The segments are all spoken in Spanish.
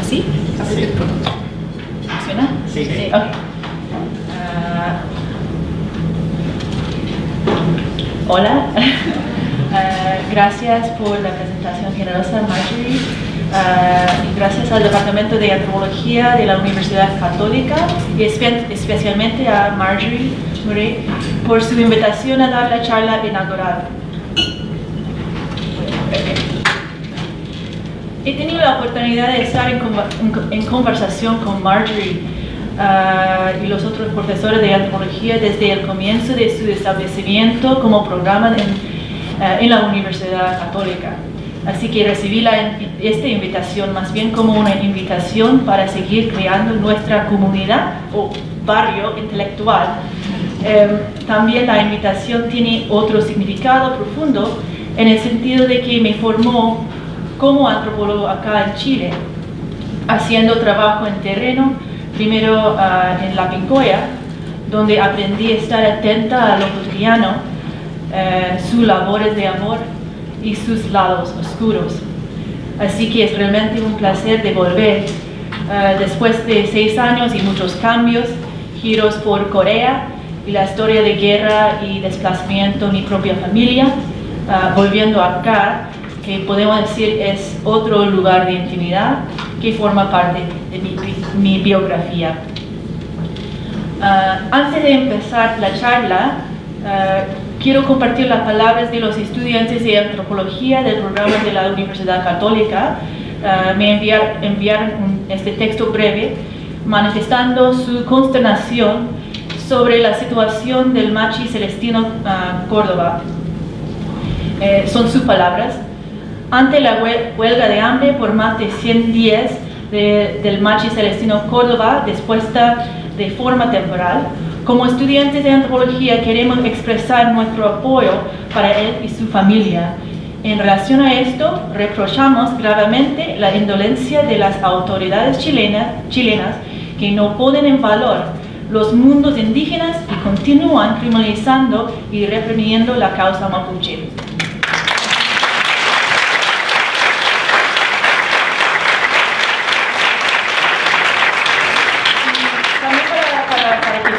¿Sí? Sí. ¿Funciona? Sí. Ok. Hola. Gracias por la presentación generosa, Marjorie. Y gracias al Departamento de Antropología de la Universidad Católica y especialmente a Marjorie Murray por su invitación a dar la charla inaugural. He tenido la oportunidad de estar en conversación con Marjorie y los otros profesores de antropología desde el comienzo de su establecimiento como programa en la Universidad Católica. Así que recibí esta invitación más bien como una invitación para seguir creando nuestra comunidad o barrio intelectual. También la invitación tiene otro significado profundo en el sentido de que me formó como antropólogo acá en Chile, haciendo trabajo en terreno, primero en La Pincoya, donde aprendí a estar atenta a lo cotidiano, sus labores de amor y sus lados oscuros. Así que es realmente un placer de volver después de 6 años y muchos cambios, giros por Corea y la historia de guerra y desplazamiento de mi propia familia, volviendo acá, que podemos decir es otro lugar de intimidad que forma parte de mi biografía. Antes de empezar la charla, quiero compartir las palabras de los estudiantes de antropología del programa de la Universidad Católica. Me enviaron este texto breve manifestando su consternación sobre la situación del Machi Celestino Córdoba. Son sus palabras. Ante la huelga de hambre por más de 100 días del Machi Celestino Córdoba, dispuesta de forma temporal, como estudiantes de antropología queremos expresar nuestro apoyo para él y su familia. En relación a esto, reprochamos gravemente la indolencia de las autoridades chilenas que no ponen en valor los mundos indígenas y continúan criminalizando y reprimiendo la causa mapuche.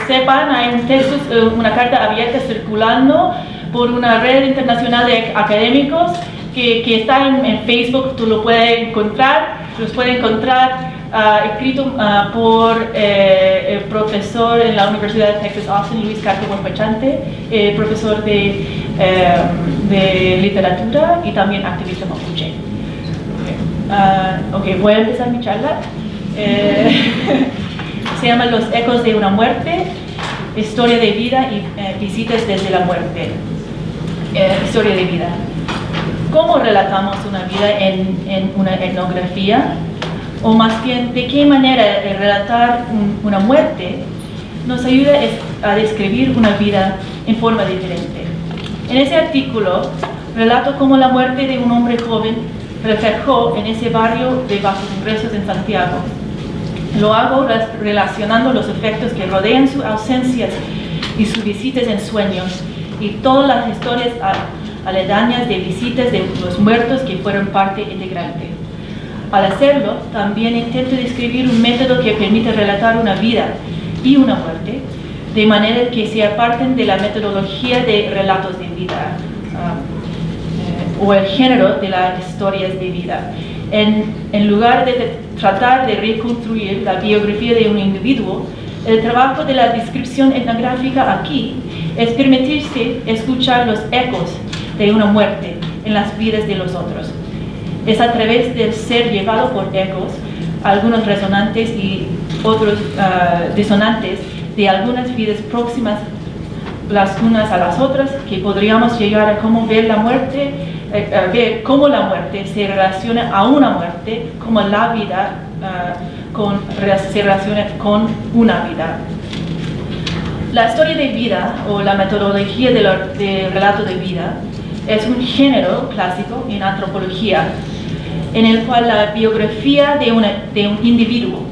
Sepan, hay un texto, una carta abierta circulando por una red internacional de académicos que está en Facebook, tú lo puedes encontrar, escrito por el profesor en la Universidad de Texas Austin, Luis Carco Pachante, profesor de literatura y también activista mapuche. Voy a empezar mi charla. Se llama Los ecos de una muerte, historia de vida y visitas desde la muerte. Historia de vida. ¿Cómo relatamos una vida en una etnografía? O más bien, ¿de qué manera relatar una muerte nos ayuda a describir una vida en forma diferente? En ese artículo, relato cómo la muerte de un hombre joven reflejó en ese barrio de bajos ingresos en Santiago. Lo hago relacionando los efectos que rodean sus ausencias y sus visitas en sueños y todas las historias aledañas de visitas de los muertos que fueron parte integrante. Al hacerlo, también intento describir un método que permite relatar una vida y una muerte, de manera que se aparten de la metodología de relatos de vida o el género de las historias de vida. En lugar de tratar de reconstruir la biografía de un individuo, el trabajo de la descripción etnográfica aquí es permitirse escuchar los ecos de una muerte en las vidas de los otros. Es a través del ser llevado por ecos, algunos resonantes y otros disonantes, de algunas vidas próximas las unas a las otras, que podríamos llegar a cómo ver la muerte, ver cómo la muerte se relaciona a una muerte, como la vida se relaciona con una vida. La historia de vida o la metodología de relato de vida es un género clásico en antropología en el cual la biografía de un individuo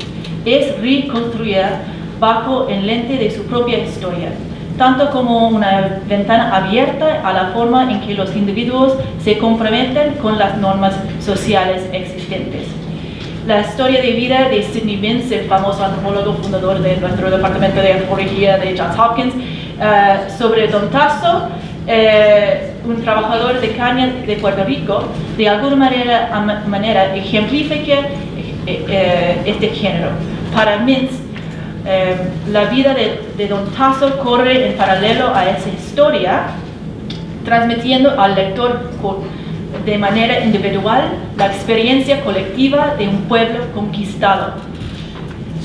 es reconstruida bajo el lente de su propia historia, tanto como una ventana abierta a la forma en que los individuos se comprometen con las normas sociales existentes. la historia de vida de Sidney Mintz, el famoso antropólogo fundador de nuestro departamento de antropología de Johns Hopkins, sobre Don Tasso, un trabajador de caña de Puerto Rico, de alguna manera ejemplifica este género. Para Mintz, la vida de Don Tasso corre en paralelo a esa historia, transmitiendo al lector de manera individual la experiencia colectiva de un pueblo conquistado.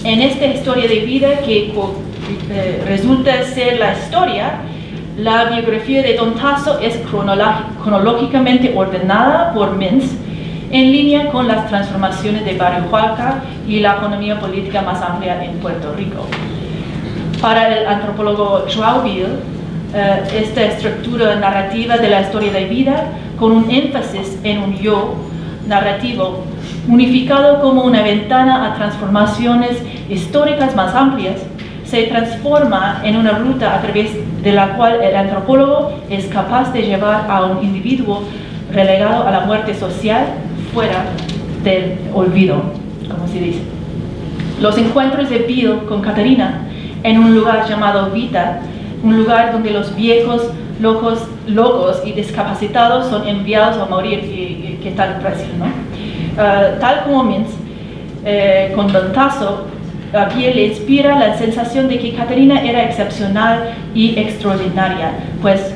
En esta historia de vida que resulta ser la historia, la biografía de Don Tasso es cronológicamente ordenada por Mintz en línea con las transformaciones de Barrio Hualca y la economía política más amplia en Puerto Rico. Para el antropólogo João Bill, esta estructura narrativa de la historia de vida, con un énfasis en un yo narrativo, unificado como una ventana a transformaciones históricas más amplias, se transforma en una ruta a través de la cual el antropólogo es capaz de llevar a un individuo relegado a la muerte social fuera del olvido, como se dice. Los encuentros de Bill con Catarina en un lugar llamado Vita, un lugar donde los viejos, locos y discapacitados son enviados a morir y que están presos, ¿no? Tal como Mintz, con Don Tasso, a Bill le inspira la sensación de que Catarina era excepcional y extraordinaria, pues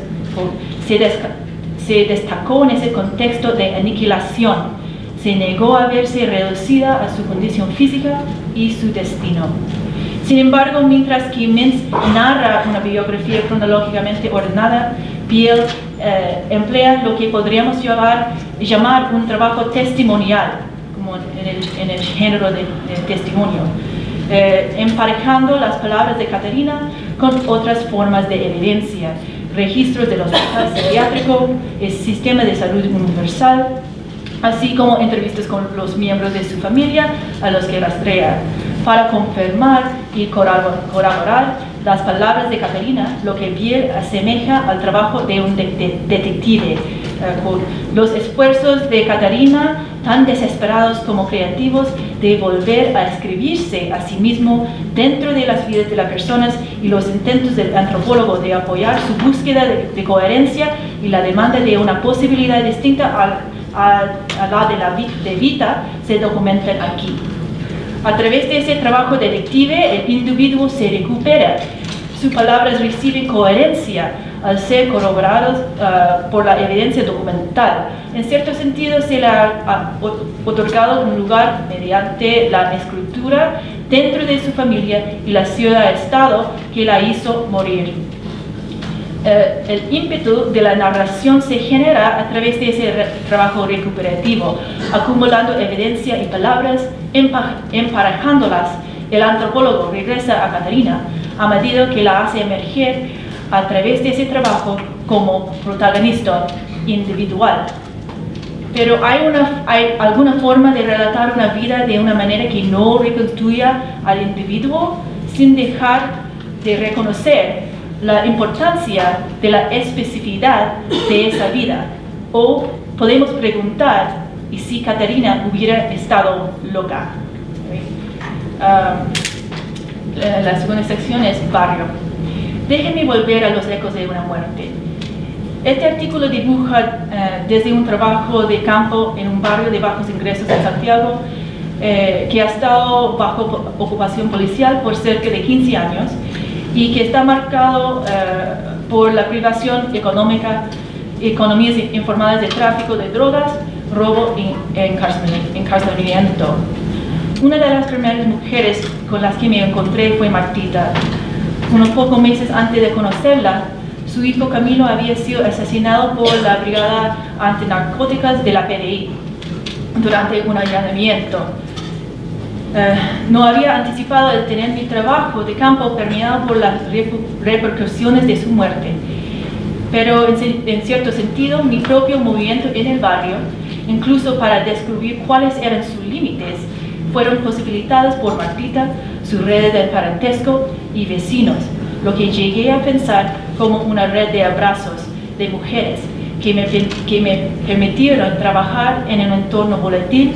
se destacó en ese contexto de aniquilación, se negó a verse reducida a su condición física y su destino. Sin embargo, mientras que Mintz narra una biografía cronológicamente ordenada, Bill emplea lo que podríamos llamar un trabajo testimonial, como en el género de testimonio, emparejando las palabras de Catarina con otras formas de evidencia, registros del hospital psiquiátrico, el sistema de salud universal, así como entrevistas con los miembros de su familia a los que rastrea, para confirmar y corroborar las palabras de Catarina, lo que Bill asemeja al trabajo de un detective, con los esfuerzos de Catarina, tan desesperados como creativos, de volver a escribirse a sí mismo dentro de las vidas de las personas, y los intentos del antropólogo de apoyar su búsqueda de coherencia y la demanda de una posibilidad distinta a la de Vita se documentan aquí. A través de ese trabajo detective, el individuo se recupera. Sus palabras reciben coherencia al ser corroborados por la evidencia documental. En cierto sentido, se le ha otorgado un lugar mediante la escritura dentro de su familia y la ciudad-estado que la hizo morir. El ímpetu de la narración se genera a través de ese trabajo recuperativo, acumulando evidencia y palabras, emparejándolas. El antropólogo regresa a Catarina a medida que la hace emerger a través de ese trabajo como protagonista individual. Pero hay alguna forma de relatar una vida de una manera que no reconstruya al individuo sin dejar de reconocer la importancia de la especificidad de esa vida. O podemos preguntar, ¿y si Catarina hubiera estado loca? La segunda sección es barrio. Déjenme volver a los ecos de una muerte. Este artículo dibuja desde un trabajo de campo en un barrio de bajos ingresos en Santiago, que ha estado bajo ocupación policial por cerca de 15 años y que está marcado por la privación económica, economías informales de tráfico de drogas, robo y encarcelamiento. Una de las primeras mujeres con las que me encontré fue Martita. Unos pocos meses antes de conocerla, su hijo Camilo había sido asesinado por la Brigada Antinarcóticas de la PDI durante un allanamiento. No había anticipado el tener mi trabajo de campo permeado por las repercusiones de su muerte, pero en cierto sentido mi propio movimiento en el barrio, incluso para descubrir cuáles eran sus límites, fueron posibilitados por Martita, su red de parentesco y vecinos, lo que llegué a pensar como una red de abrazos de mujeres que me permitieron trabajar en un entorno volátil,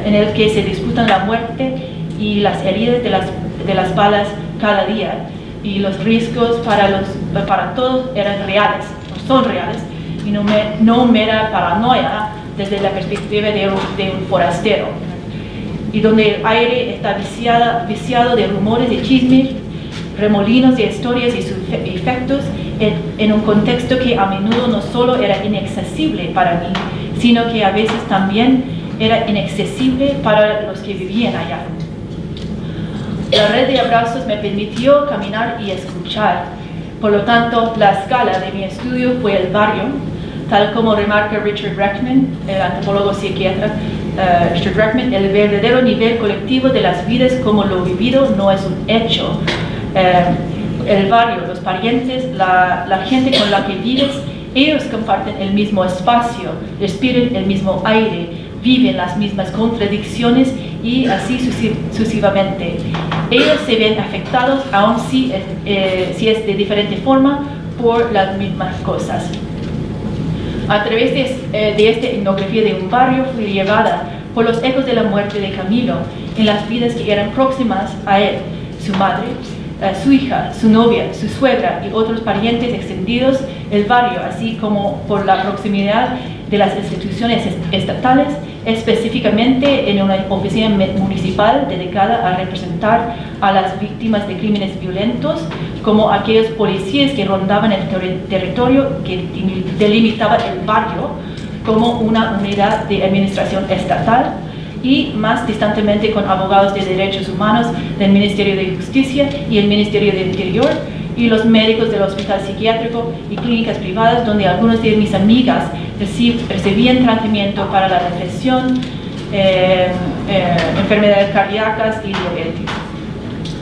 en el que se disputan la muerte y las heridas de las balas cada día, y los riesgos para todos eran reales, son reales, y no mera paranoia desde la perspectiva de un forastero, y donde el aire está viciado de rumores y chismes, remolinos de historias y sus efectos, en un contexto que a menudo no solo era inaccesible para mí, sino que a veces también era inaccesible para los que vivían allá. La red de abrazos me permitió caminar y escuchar. Por lo tanto, la escala de mi estudio fue el barrio, tal como remarca Richard Reckman, el antropólogo psiquiatra. Richard Reckman, el verdadero nivel colectivo de las vidas como lo vivido no es un hecho. El barrio, los parientes, la gente con la que vives, ellos comparten el mismo espacio, respiran el mismo aire, viven las mismas contradicciones y así sucesivamente. Ellos se ven afectados, aun si es de diferente forma, por las mismas cosas. A través de esta etnografía de un barrio fui llevada por los ecos de la muerte de Camilo en las vidas que eran próximas a él, su madre, su hija, su novia, su suegra y otros parientes extendidos, el barrio, así como por la proximidad de las instituciones estatales, específicamente en una oficina municipal dedicada a representar a las víctimas de crímenes violentos, como aquellos policías que rondaban el territorio que delimitaba el barrio como una unidad de administración estatal, y más distantemente con abogados de derechos humanos del Ministerio de Justicia y el Ministerio de Interior, y los médicos del hospital psiquiátrico y clínicas privadas donde algunas de mis amigas recibían tratamiento para la depresión, enfermedades cardíacas y diabetes.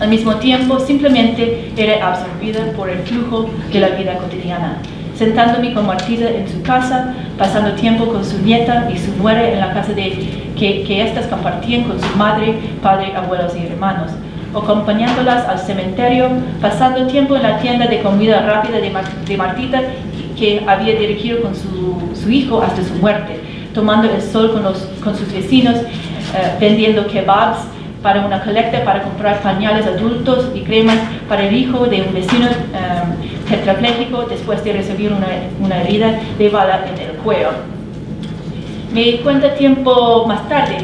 Al mismo tiempo, simplemente era absorbida por el flujo de la vida cotidiana, sentándome con Martita en su casa, pasando tiempo con su nieta y su nuera en la casa que éstas compartían con su madre, padre, abuelos y hermanos, acompañándolas al cementerio, pasando tiempo en la tienda de comida rápida de Martita que había dirigido con su hijo hasta su muerte, tomando el sol con sus vecinos, vendiendo kebabs para una colecta para comprar pañales adultos y cremas para el hijo de un vecino tetrapléjico después de recibir una herida de bala en el cuello. Me di cuenta tiempo más tarde,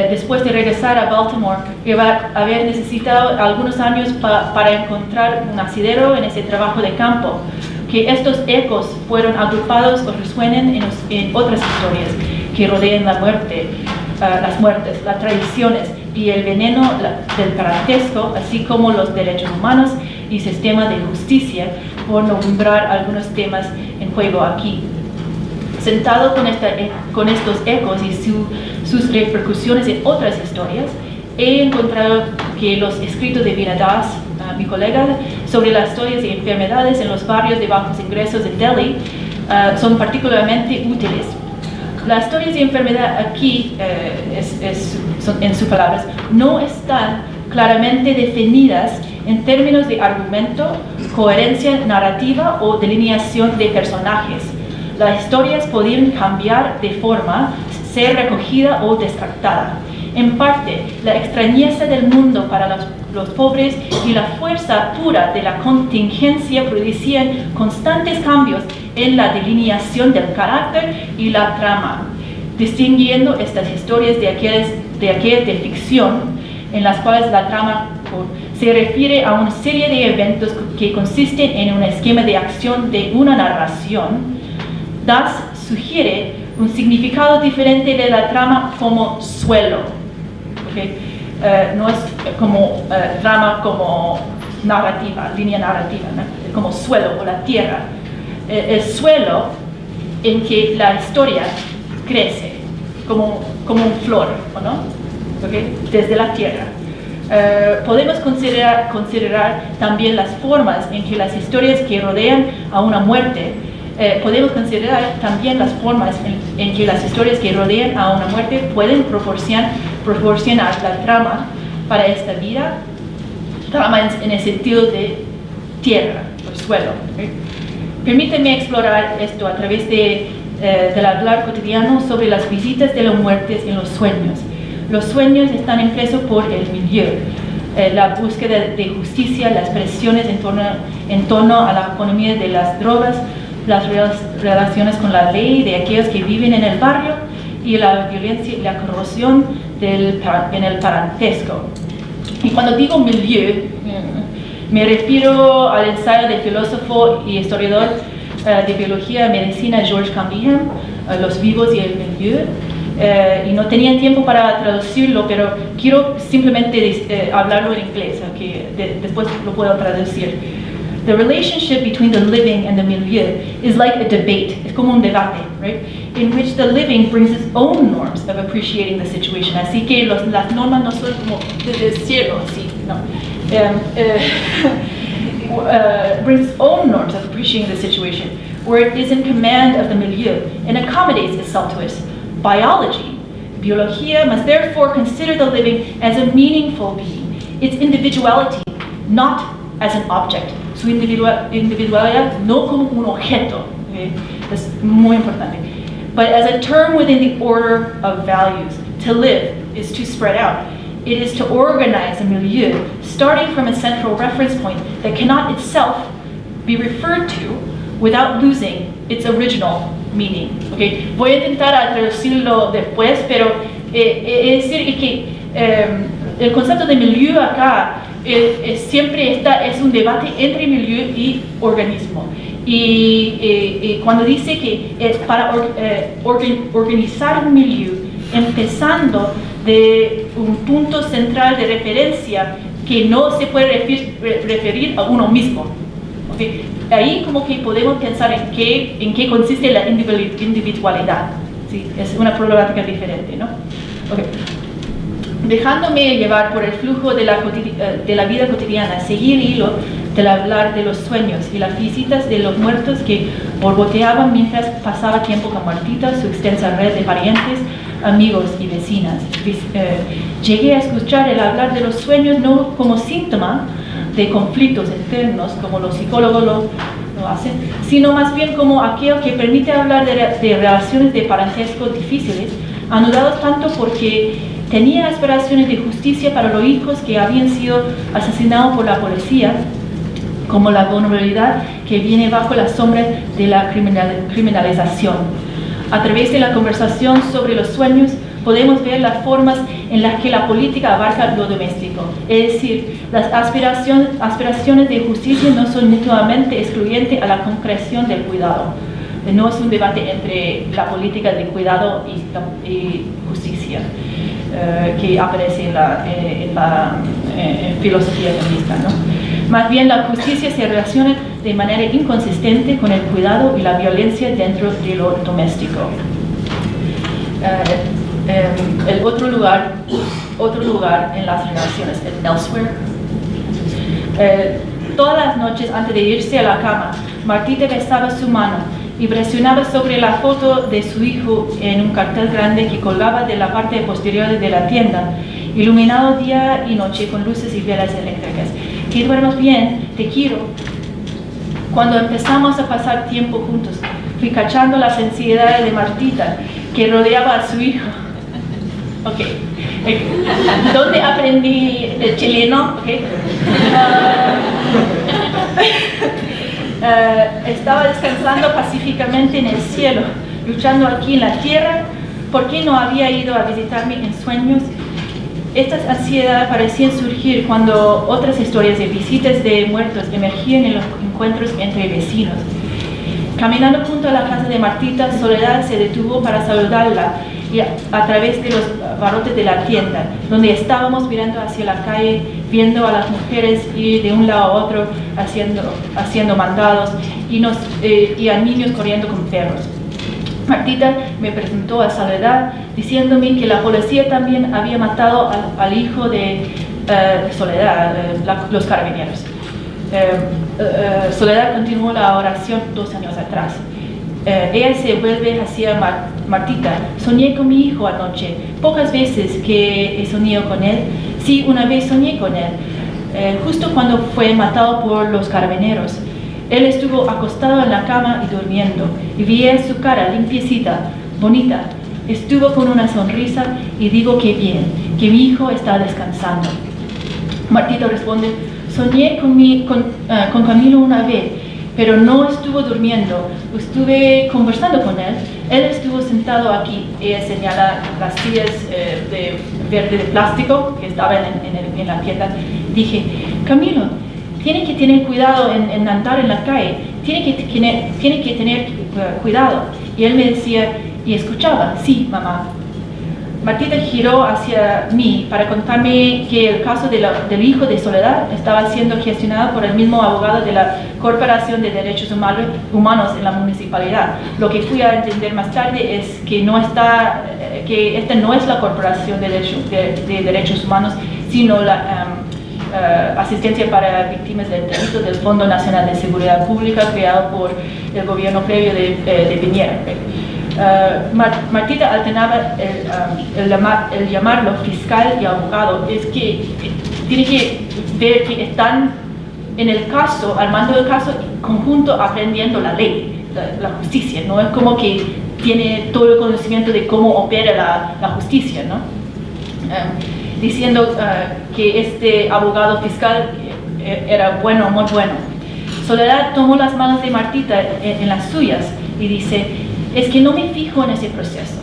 después de regresar a Baltimore, que haber necesitado algunos años para encontrar un asidero en ese trabajo de campo, que estos ecos fueron agrupados o resuenan en otras historias que rodean la muerte, las muertes, las tradiciones y el veneno del parentesco, así como los derechos humanos y sistema de justicia, por nombrar algunos temas en juego aquí. Sentado con estos ecos y sus repercusiones en otras historias, he encontrado que los escritos de Veena Das, mi colega, sobre las historias de enfermedades en los barrios de bajos ingresos de Delhi son particularmente útiles. Las historias de enfermedad aquí, son, en sus palabras, no están claramente definidas en términos de argumento, coherencia narrativa o delineación de personajes. Las historias podían cambiar de forma, ser recogida o descartada. En parte, la extrañeza del mundo para los pobres y la fuerza pura de la contingencia producían constantes cambios en la delineación del carácter y la trama, distinguiendo estas historias de aquellas de ficción, en las cuales la trama se refiere a una serie de eventos que consisten en un esquema de acción de una narración. Das sugiere un significado diferente de la trama como suelo. ¿Okay? No es como trama como narrativa, línea narrativa, ¿no? Como suelo o la tierra. El suelo en que la historia crece, como un flor, ¿no? ¿Okay? Desde la tierra. Podemos considerar también las formas en que las historias que rodean a una muerte, podemos considerar también las formas en que las historias que rodean a una muerte pueden proporcionar la trama para esta vida, trama en el sentido de tierra o suelo. ¿Okay? Permíteme explorar esto a través del hablar cotidiano sobre las visitas de las muertes en los sueños. Los sueños están impresos por el milieu, la búsqueda de justicia, las presiones en torno a la economía de las drogas, las relaciones con la ley de aquellos que viven en el barrio y la violencia y la corrosión en el parentesco. Y cuando digo milieu, me refiero al ensayo del filósofo y historiador de biología y medicina George Canbigham, Los vivos y el milieu. Y no tenía tiempo para traducirlo, pero quiero simplemente hablarlo en inglés, que después lo puedo traducir. The relationship between the living and the milieu is like a debate. Es como un debate, right? In which the living brings its own norms of appreciating the situation. Así que las normas no son como desde el cielo, así, no. Brings its own norms of appreciating the situation, where it is in command of the milieu and accommodates itself to it. Biology, biología, must therefore consider the living as a meaningful being, its individuality, not as an object. Su individualidad no como un objeto, okay? Es muy importante. But as a term within the order of values. To live is to spread out. It is to organize a milieu, starting from a central reference point that cannot itself be referred to without losing its original meaning. Okay? Voy a intentar traducirlo después, pero es decir que el concepto de milieu acá siempre es un debate entre milieu y organismo. Y cuando dice que para organizar un milieu, empezando de un punto central de referencia que no se puede referir a uno mismo. ¿Okay? Ahí como que podemos pensar en qué consiste la individualidad. ¿Sí? Es una problemática diferente, ¿no? Okay. Dejándome llevar por el flujo de la vida cotidiana, seguí el hilo del hablar de los sueños y las visitas de los muertos que borboteaban mientras pasaba tiempo con Martita, su extensa red de parientes, amigos y vecinas. Llegué a escuchar el hablar de los sueños no como síntoma de conflictos internos, como los psicólogos lo hacen, sino más bien como aquello que permite hablar de relaciones de parentesco difíciles, anudados tanto porque tenía aspiraciones de justicia para los hijos que habían sido asesinados por la policía, como la vulnerabilidad que viene bajo la sombra de la criminalización. A través de la conversación sobre los sueños, podemos ver las formas en las que la política abarca lo doméstico. Es decir, las aspiraciones de justicia no son mutuamente excluyentes a la concreción del cuidado. No es un debate entre la política de cuidado y justicia que aparece en la filosofía feminista, ¿no? Más bien, la justicia se relaciona de manera inconsistente con el cuidado y la violencia dentro de lo doméstico. El otro lugar en las relaciones, el elsewhere. Todas las noches antes de irse a la cama, Martita besaba su mano y presionaba sobre la foto de su hijo en un cartel grande que colgaba de la parte posterior de la tienda, iluminado día y noche con luces y velas eléctricas. Que duermas bien, te quiero. Cuando empezamos a pasar tiempo juntos, fui cachando las ansiedades de Martita, que rodeaba a su hijo. Ok. ¿Dónde aprendí el chileno? Okay. Estaba descansando pacíficamente en el cielo, luchando aquí en la tierra. ¿Por qué no había ido a visitarme en sueños? Estas ansiedades parecían surgir cuando otras historias de visitas de muertos emergían en los encuentros entre vecinos. Caminando junto a la casa de Martita, Soledad se detuvo para saludarla y a través de los barrotes de la tienda, donde estábamos mirando hacia la calle, viendo a las mujeres ir de un lado a otro haciendo mandados y a niños corriendo con perros. Martita me presentó a Soledad diciéndome que la policía también había matado al hijo de Soledad, los carabineros. Soledad continuó la oración 2 años atrás. Ella se vuelve hacia Martita. Soñé con mi hijo anoche. Pocas veces que he soñado con él. Sí, una vez soñé con él. Justo cuando fue matado por los carabineros. Él estuvo acostado en la cama y durmiendo. Y vi su cara limpiecita, bonita. Estuvo con una sonrisa y digo que bien, que mi hijo está descansando. Martita responde, soñé con Camilo una vez, pero no estuvo durmiendo, estuve conversando con él. Él estuvo sentado aquí. Ella señala las sillas de verde de plástico que estaban en la tienda. Dije, Camilo, tiene que tener cuidado en andar en la calle, tiene que tener cuidado. Y él me decía, y escuchaba, sí, mamá. Martita giró hacia mí para contarme que el caso del hijo de Soledad estaba siendo gestionado por el mismo abogado de la Corporación de Derechos Humanos en la municipalidad. Lo que fui a entender más tarde es que esta no es la Corporación de Derechos Humanos, sino la Asistencia para Víctimas del Delito del Fondo Nacional de Seguridad Pública, creado por el gobierno previo de Piñera. Martita alternaba el llamarlo fiscal y abogado. Es que tiene que ver que están en el caso, armando el caso, conjunto aprendiendo la ley, la justicia. No es como que tiene todo el conocimiento de cómo opera la justicia, ¿no? Diciendo que este abogado fiscal era bueno, muy bueno. Soledad tomó las manos de Martita en las suyas y dice, es que no me fijo en ese proceso,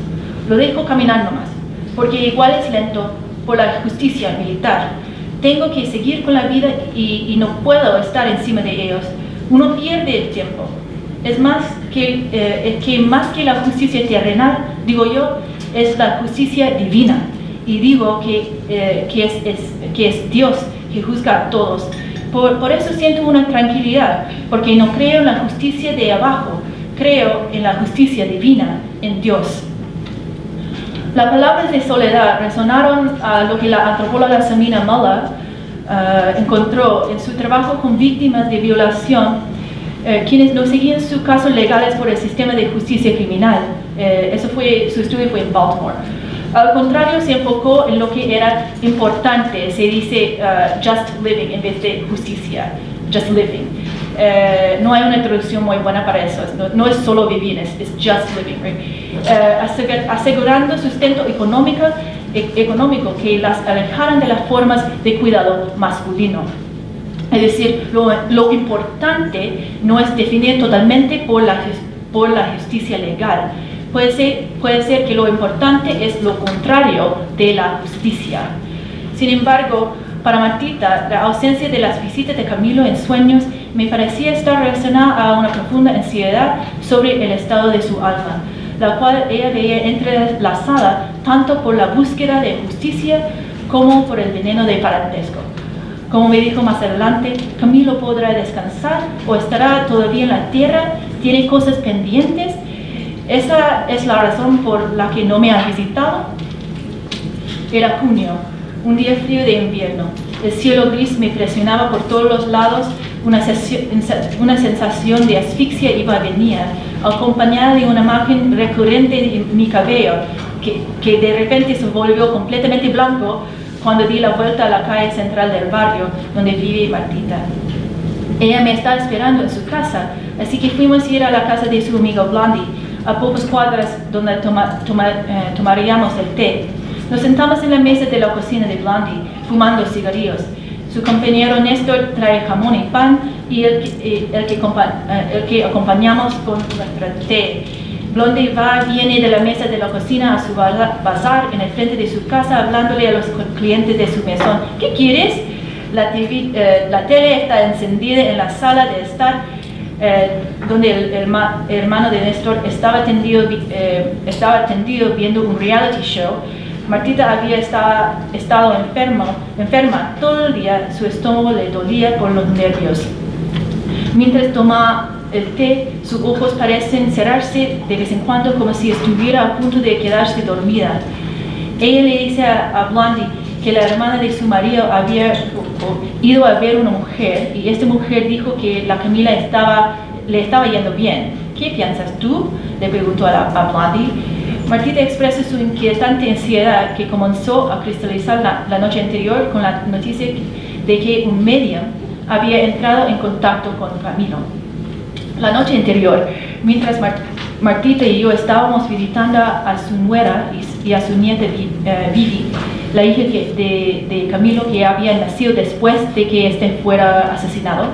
lo dejo caminar nomás, porque igual es lento por la justicia militar. Tengo que seguir con la vida y no puedo estar encima de ellos. Uno pierde el tiempo. Es más más que la justicia terrenal, digo yo, es la justicia divina. Y digo que es Dios que juzga a todos. Por eso siento una tranquilidad, porque no creo en la justicia de abajo, creo en la justicia divina, en Dios. Las palabras de Soledad resonaron a lo que la antropóloga Samina Mullah encontró en su trabajo con víctimas de violación, quienes no seguían sus casos legales por el sistema de justicia criminal. Su estudio fue en Baltimore. Al contrario, se enfocó en lo que era importante, se dice just living en vez de justicia, just living. No hay una traducción muy buena para eso, no es solo vivir, es just living, right? Asegurando sustento económico que las alejaran de las formas de cuidado masculino. Es decir, lo importante no es definir totalmente por la justicia legal. Puede ser que lo importante es lo contrario de la justicia. Sin embargo, para Martita, la ausencia de las visitas de Camilo en sueños me parecía estar relacionada a una profunda ansiedad sobre el estado de su alma, la cual ella veía entrelazada tanto por la búsqueda de justicia como por el veneno de parentesco. Como me dijo más adelante, Camilo podrá descansar o estará todavía en la tierra, tiene cosas pendientes. Esa es la razón por la que no me ha visitado. Era junio, un día frío de invierno. El cielo gris me presionaba por todos los lados. Una sensación de asfixia iba a venir, acompañada de una imagen recurrente en mi cabello, que de repente se volvió completamente blanco cuando di la vuelta a la calle central del barrio donde vive Martita. Ella me estaba esperando en su casa, así que fuimos a ir a la casa de su amiga Blondie, a pocas cuadras donde tomaríamos el té. Nos sentamos en la mesa de la cocina de Blondie, fumando cigarrillos. Su compañero Néstor trae jamón y pan y el que acompañamos con nuestro té. Blondie viene de la mesa de la cocina a su bazar en el frente de su casa, hablándole a los clientes de su mesón. ¿Qué quieres? La tele está encendida en la sala de estar, donde el hermano de Néstor estaba tendido viendo un reality show. Martita había estado enferma todo el día, su estómago le dolía por los nervios. Mientras toma el té, sus ojos parecen cerrarse de vez en cuando como si estuviera a punto de quedarse dormida. Ella le dice a Blondie que la hermana de su marido había ido a ver una mujer y esta mujer dijo que la Camila le estaba yendo bien. ¿Qué piensas tú?, le preguntó a Blondie. Martita expresa su inquietante ansiedad que comenzó a cristalizar la noche anterior con la noticia de que un medium había entrado en contacto con Camilo. La noche anterior, mientras Martita y yo estábamos visitando a su nuera y a su nieta Vivi, la hija de Camilo, que había nacido después de que este fuera asesinado.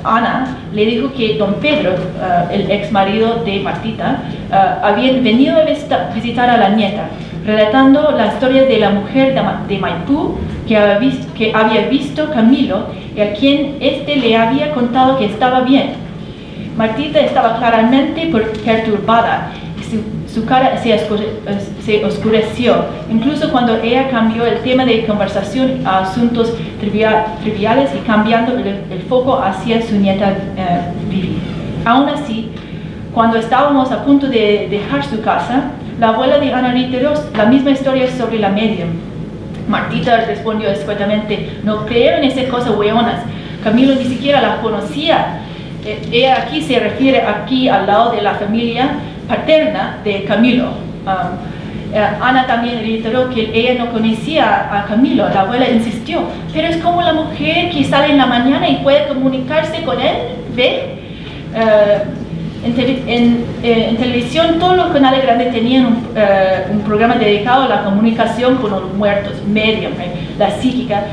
Ana le dijo que don Pedro, el ex marido de Martita, había venido a visitar a la nieta, relatando la historia de la mujer de Maipú que había visto Camilo y a quien éste le había contado que estaba bien. Martita estaba claramente perturbada y su cara se oscureció, incluso cuando ella cambió el tema de conversación a asuntos triviales y cambiando el foco hacia su nieta Vivi. Aún así, cuando estábamos a punto de dejar su casa, la abuela de Ana reiteró la misma historia sobre la medium. Martita respondió escuetamente: no creo en esas cosas hueonas. Camilo ni siquiera la conocía. Ella aquí se refiere al lado de la familia paterna de Camilo. Ana también reiteró que ella no conocía a Camilo. La abuela insistió: pero es como la mujer que sale en la mañana y puede comunicarse con él, ¿ve? En televisión todos los canales grandes tenían un programa dedicado a la comunicación con los muertos, medium, la psíquica,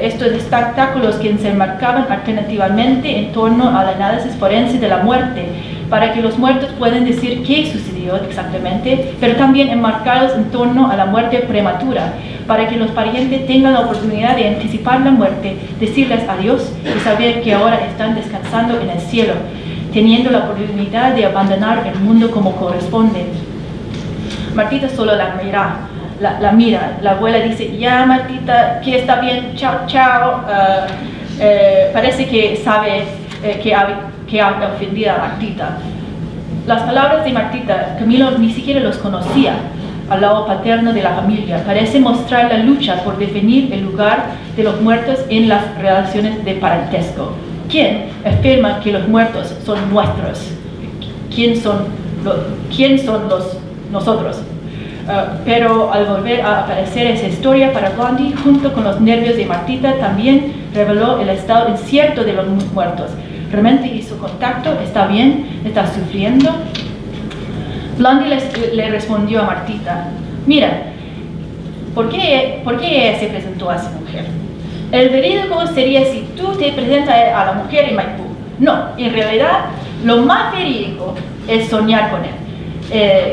estos espectáculos que se enmarcaban alternativamente en torno al análisis forense de la muerte, para que los muertos puedan decir qué sucedió exactamente, pero también enmarcados en torno a la muerte prematura, para que los parientes tengan la oportunidad de anticipar la muerte, decirles adiós y saber que ahora están descansando en el cielo, teniendo la oportunidad de abandonar el mundo como corresponde. Martita solo la mira. La abuela dice: ya Martita, que está bien, chao, chao. Parece que sabe que ha ofendido a Martita. Las palabras de Martita, Camilo ni siquiera los conocía. Al lado paterno de la familia, parece mostrar la lucha por definir el lugar de los muertos en las relaciones de parentesco. ¿Quién afirma que los muertos son nuestros? ¿Quién son nosotros? Pero al volver a aparecer esa historia para Blondie, junto con los nervios de Martita, también reveló el estado incierto de los muertos. ¿Realmente hizo contacto? ¿Está bien? ¿Está sufriendo? Blondie le respondió a Martita: mira, ¿por qué ella se presentó a esa mujer? El verídico sería si tú te presentas a la mujer en Maipú. No, en realidad lo más verídico es soñar con él,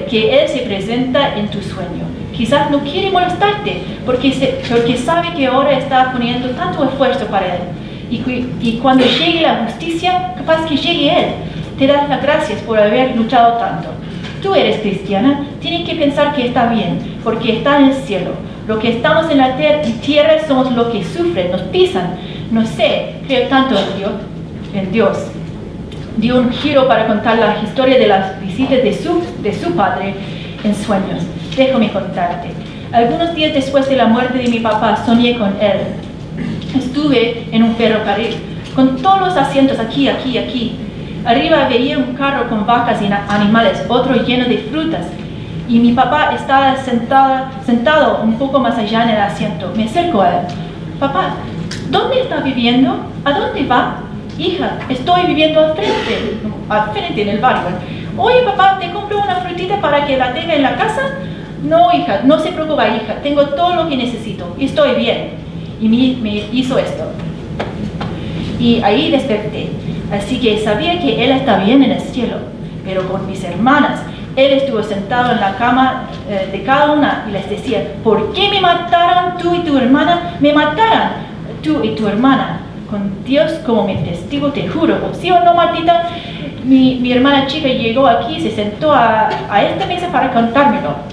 que él se presenta en tu sueño. Quizás no quiere molestarte porque sabe que ahora está poniendo tanto esfuerzo para él. Y cuando llegue la justicia, capaz que llegue él. Te das las gracias por haber luchado tanto. Tú eres cristiana, tienes que pensar que está bien, porque está en el cielo. Los que estamos en la tierra somos los que sufren, nos pisan. No sé, creo tanto en Dios. Dio un giro para contar la historia de las visitas de su padre en sueños. Déjame contarte. Algunos días después de la muerte de mi papá, soñé con él. Estuve en un ferrocarril, con todos los asientos aquí. Arriba veía un carro con vacas y animales, otro lleno de frutas. Y mi papá estaba sentado un poco más allá en el asiento. Me acerco a él. Papá, ¿dónde está viviendo? ¿A dónde va? Hija, estoy viviendo al frente en el barrio. Oye, papá, ¿te compro una frutita para que la tenga en la casa? No, hija, no se preocupe, hija. Tengo todo lo que necesito. Estoy bien. Y me hizo esto. Y ahí desperté. Así que sabía que él está bien en el cielo. Pero con mis hermanas, él estuvo sentado en la cama de cada una y les decía: ¿por qué me mataron tú y tu hermana? Me mataron tú y tu hermana. Con Dios como mi testigo te juro. ¿Sí o no, Martita? Mi hermana chica llegó aquí y se sentó a esta mesa para contármelo.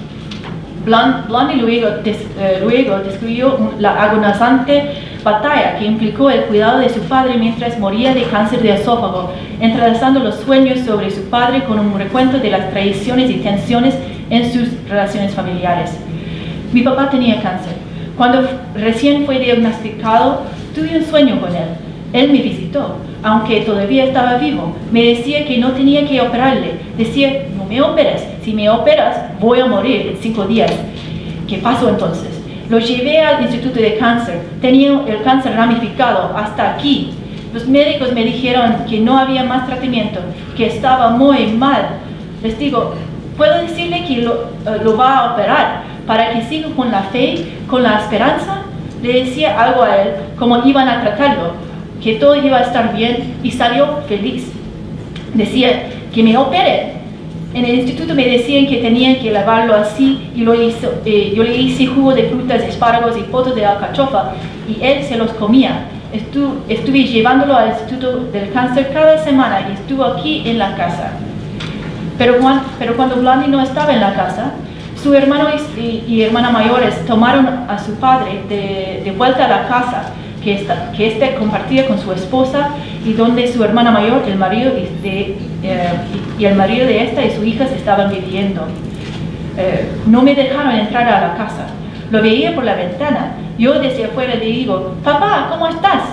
Blondie luego describió la agonizante batalla que implicó el cuidado de su padre mientras moría de cáncer de esófago, entrelazando los sueños sobre su padre con un recuento de las traiciones y tensiones en sus relaciones familiares. Mi papá tenía cáncer. Cuando recién fue diagnosticado, tuve un sueño con él. Él me visitó, aunque todavía estaba vivo. Me decía que no tenía que operarle. Decía: no me operes. Si me operas, voy a morir en 5 días. ¿Qué pasó entonces? Lo llevé al Instituto de Cáncer. Tenía el cáncer ramificado hasta aquí. Los médicos me dijeron que no había más tratamiento, que estaba muy mal. Les digo, ¿puedo decirle que lo va a operar para que siga con la fe, con la esperanza? Le decía algo a él, cómo iban a tratarlo, que todo iba a estar bien, y salió feliz. Decía que me opere. En el instituto me decían que tenían que lavarlo así, y yo le hice jugo de frutas, espárragos y potos de alcachofa, y él se los comía. Estuve llevándolo al Instituto del Cáncer cada semana y estuvo aquí en la casa. Pero cuando Blondie no estaba en la casa, su hermano y hermana mayores tomaron a su padre de vuelta a la casa que éste compartía con su esposa, y donde su hermana mayor, el marido y el marido de esta y su hija estaban viviendo. No me dejaron entrar a la casa. Lo veía por la ventana. Yo desde afuera le digo, papá, ¿cómo estás?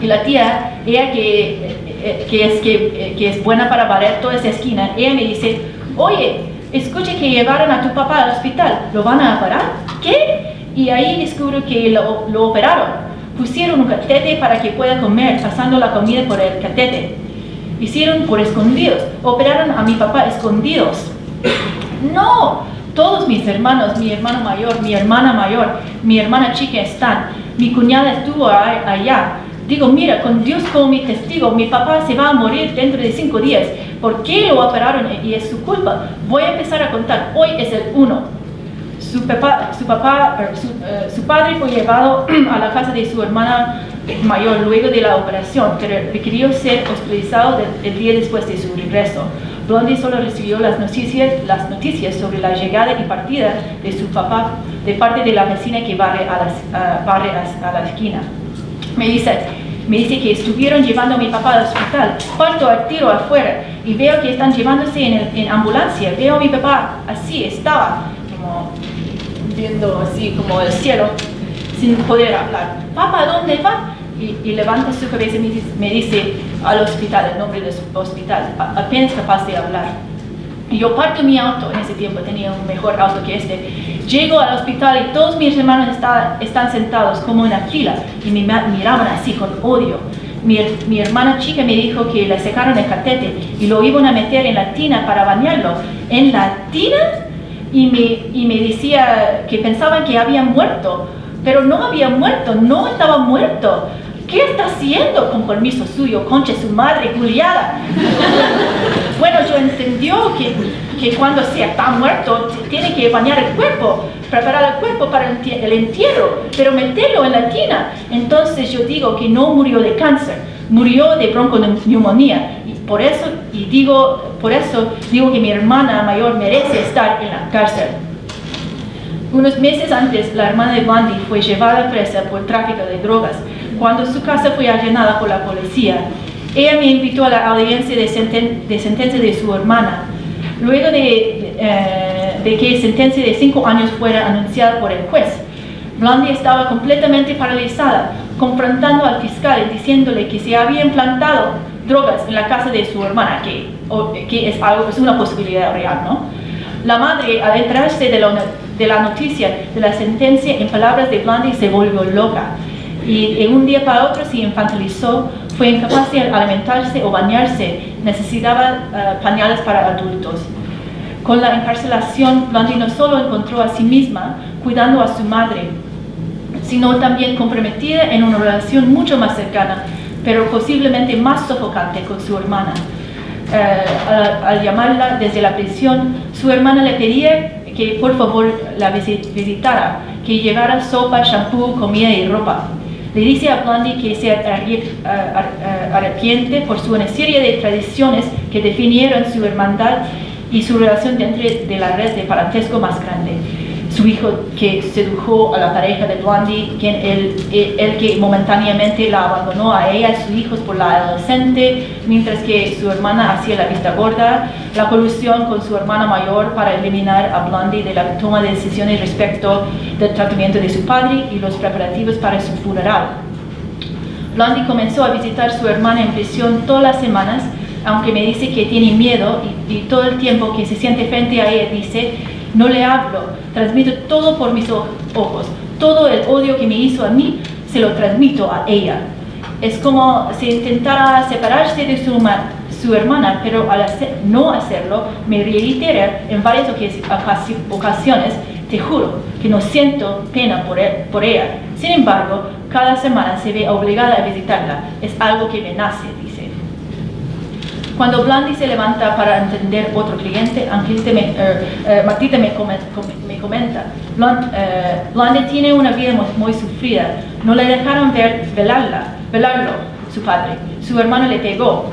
Y la tía, ella que es buena para barrer toda esa esquina, ella me dice, oye, escuché que llevaron a tu papá al hospital, ¿lo van a operar? ¿Qué? Y ahí descubro que lo operaron. Pusieron un catete para que pueda comer, pasando la comida por el catete. Hicieron por escondidos, operaron a mi papá escondidos. No, todos mis hermanos, mi hermano mayor, mi hermana mayor, mi hermana chica están. Mi cuñada estuvo allá. Digo, mira, con Dios como mi testigo, mi papá se va a morir dentro de 5 días. ¿Por qué lo operaron? Y es su culpa. Voy a empezar a contar. Hoy es el 1. Su padre fue llevado a la casa de su hermana mayor luego de la operación, pero requirió ser hospitalizado el día después de su regreso. Blondie solo recibió las noticias sobre la llegada y partida de su papá de parte de la vecina que barre a la esquina. Me dice que estuvieron llevando a mi papá al hospital, parto al tiro afuera, y veo que están llevándose en ambulancia. Veo a mi papá así, estaba como viendo así como el cielo, sin poder hablar. Papá, ¿dónde va? Y levanta su cabeza y me dice al hospital, el nombre del hospital, apenas capaz de hablar. Y yo parto mi auto, en ese tiempo tenía un mejor auto que este. Llego al hospital y todos mis hermanos están sentados como en una fila y me miraban así con odio. Mi hermana chica me dijo que le sacaron el catete y lo iban a meter en la tina para bañarlo. ¿En la tina? Y me decía que pensaban que había muerto, pero no había muerto, no estaba muerto. ¿Qué está haciendo? Con permiso suyo, concha su madre, culiada. Bueno, yo entendió que cuando se está muerto, tiene que bañar el cuerpo, preparar el cuerpo para el entierro, pero meterlo en la tina. Entonces yo digo que no murió de cáncer, murió de bronconeumonía. Por eso digo que mi hermana mayor merece estar en la cárcel. Unos meses antes, la hermana de Blondie fue llevada presa por tráfico de drogas. Cuando su casa fue allanada por la policía, ella me invitó a la audiencia de sentencia de su hermana. Luego de que la sentencia de 5 años fuera anunciada por el juez, Blondie estaba completamente paralizada, confrontando al fiscal y diciéndole que se había implantado drogas en la casa de su hermana, que es una posibilidad real, ¿no? La madre, al enterarse de la noticia de la sentencia, en palabras de Blondie, se volvió loca. Y de un día para otro se infantilizó, fue incapaz de alimentarse o bañarse, necesitaba pañales para adultos. Con la encarcelación, Blondie no solo encontró a sí misma cuidando a su madre, sino también comprometida en una relación mucho más cercana, pero posiblemente más sofocante con su hermana. Al llamarla desde la prisión, su hermana le pedía que por favor la visitara, que llevara sopa, shampoo, comida y ropa. Le dice a Blondie que se arrepiente por una serie de tradiciones que definieron su hermandad y su relación dentro de la red de parentesco más grande. Su hijo que sedujo a la pareja de Blondie, el que momentáneamente la abandonó a ella y sus hijos por la adolescente, mientras que su hermana hacía la vista gorda, la colusión con su hermana mayor para eliminar a Blondie de la toma de decisiones respecto del tratamiento de su padre y los preparativos para su funeral. Blondie comenzó a visitar a su hermana en prisión todas las semanas, aunque me dice que tiene miedo y todo el tiempo que se siente frente a ella dice: no le hablo, transmito todo por mis ojos, todo el odio que me hizo a mí se lo transmito a ella. Es como si intentara separarse de su hermana, pero al no hacerlo, me reitera en varias ocasiones, te juro que no siento pena por ella. Sin embargo, cada semana se ve obligada a visitarla. Es algo que me nace, dice. Cuando Blondie se levanta para atender otro cliente, Martita me comenta, Blondie tiene una vida muy sufrida. No le dejaron velarlo, su padre. Su hermano le pegó.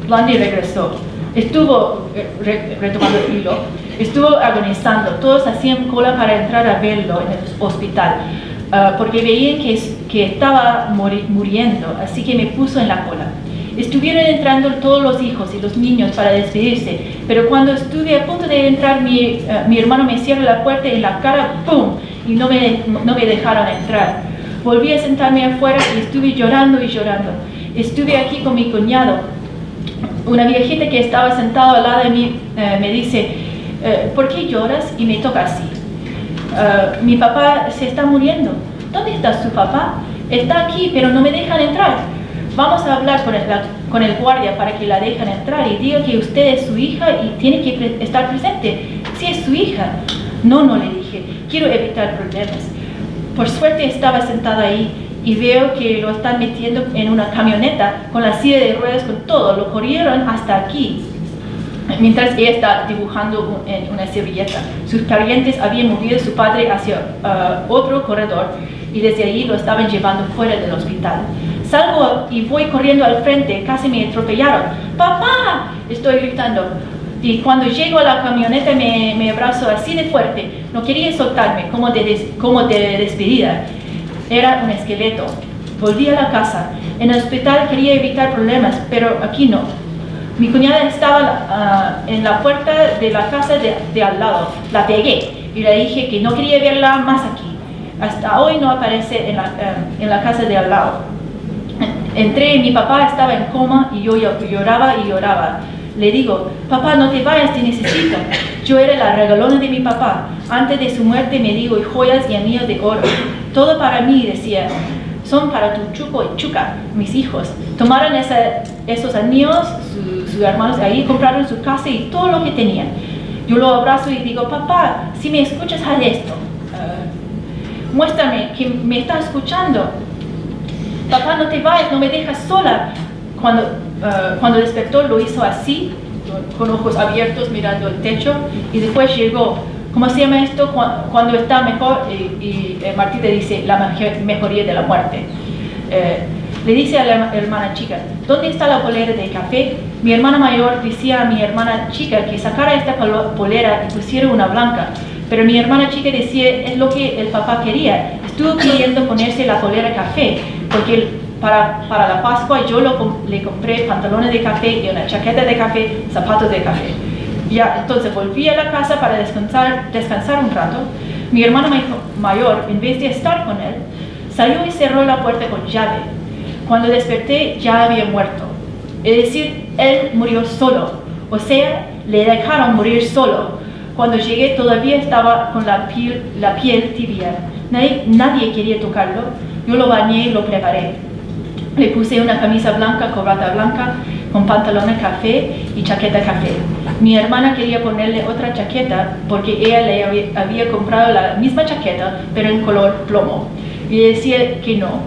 Blondie regresó. Estuvo retomando el hilo. Estuvo agonizando. Todos hacían cola para entrar a verlo en el hospital, porque veían que estaba muriendo, así que me puso en la cola. Estuvieron entrando todos los hijos y los niños para despedirse, pero cuando estuve a punto de entrar, mi hermano me cierra la puerta en la cara, ¡pum! Y no me dejaron entrar. Volví a sentarme afuera y estuve llorando y llorando. Estuve aquí con mi cuñado. Una viejita que estaba sentada al lado de mí me dice, ¿por qué lloras? Y me toca así. Mi papá se está muriendo. ¿Dónde está su papá? Está aquí, pero no me dejan entrar. Vamos a hablar con el guardia para que la dejen entrar y diga que usted es su hija y tiene que estar presente. Si es su hija. No le dije. Quiero evitar problemas. Por suerte estaba sentada ahí y veo que lo están metiendo en una camioneta con la silla de ruedas, con todo. Lo corrieron hasta aquí, mientras ella está dibujando en una servilleta. Sus parientes habían movido a su padre hacia otro corredor y desde ahí lo estaban llevando fuera del hospital. Salgo y voy corriendo al frente, casi me atropellaron. ¡Papá!, estoy gritando. Y cuando llego a la camioneta me abrazo así de fuerte. No quería soltarme, como de despedida. Era un esqueleto. Volví a la casa. En el hospital quería evitar problemas, pero aquí no. Mi cuñada estaba en la puerta de la casa de al lado. La pegué y le dije que no quería verla más aquí. Hasta hoy no aparece en la casa de al lado. Entré y mi papá estaba en coma y yo lloraba y lloraba. Le digo, papá, no te vayas, te necesito. Yo era la regalona de mi papá. Antes de su muerte me dio joyas y anillos de oro. Todo para mí, decía. Son para tu Chuco y Chuca, mis hijos. Tomaron esos anillos, sus hermanos de ahí, compraron su casa y todo lo que tenían. Yo lo abrazo y digo, papá, si me escuchas, haz esto. Muéstrame que me estás escuchando. Papá, no te vayas, no me dejas sola. Cuando despertó lo hizo así, con ojos abiertos mirando el techo, y después llegó. ¿Cómo se llama esto? Cuando está mejor, y Martita dice la mejoría de la muerte. Le dice a la hermana chica, ¿dónde está la polera de café? Mi hermana mayor decía a mi hermana chica que sacara esta polera y pusiera una blanca, pero mi hermana chica decía, es lo que el papá quería. Estuvo queriendo ponerse la polera café, porque para la Pascua yo le compré pantalones de café y una chaqueta de café, zapatos de café. Ya, entonces volví a la casa para descansar un rato. Mi hermana mayor, en vez de estar con él, salió y cerró la puerta con llave. Cuando desperté ya había muerto. Es decir, él murió solo. O sea, le dejaron morir solo. Cuando llegué todavía estaba con la piel tibia. Nadie quería tocarlo. Yo lo bañé y lo preparé. Le puse una camisa blanca, corbata blanca, con pantalones café y chaqueta café. Mi hermana quería ponerle otra chaqueta porque ella le había comprado la misma chaqueta, pero en color plomo. Y decía que no,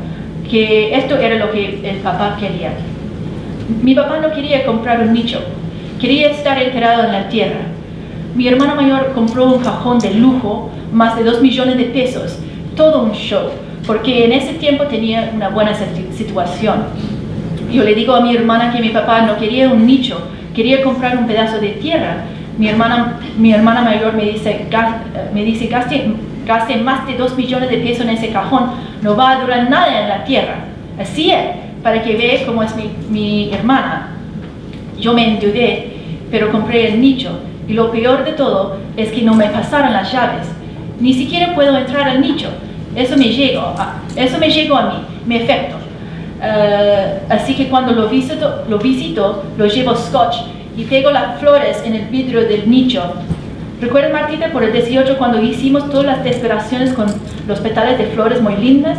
que esto era lo que el papá quería. Mi papá no quería comprar un nicho, quería estar enterrado en la tierra. Mi hermana mayor compró un cajón de lujo, más de 2 millones de pesos, todo un show, porque en ese tiempo tenía una buena situación. Yo le digo a mi hermana que mi papá no quería un nicho, quería comprar un pedazo de tierra. Mi hermana mayor me dice gaste más de 2 millones de pesos en ese cajón, no va a durar nada en la tierra. Así es, para que vea cómo es mi hermana. Yo me endeudé, pero compré el nicho, y lo peor de todo es que no me pasaron las llaves. Ni siquiera puedo entrar al nicho. Eso me llegó a mí, me afectó. Así que cuando lo visito, lo llevo scotch y pego las flores en el vidrio del nicho. ¿Recuerdas, Martita, por el 18 cuando hicimos todas las decoraciones con los petales de flores muy lindas?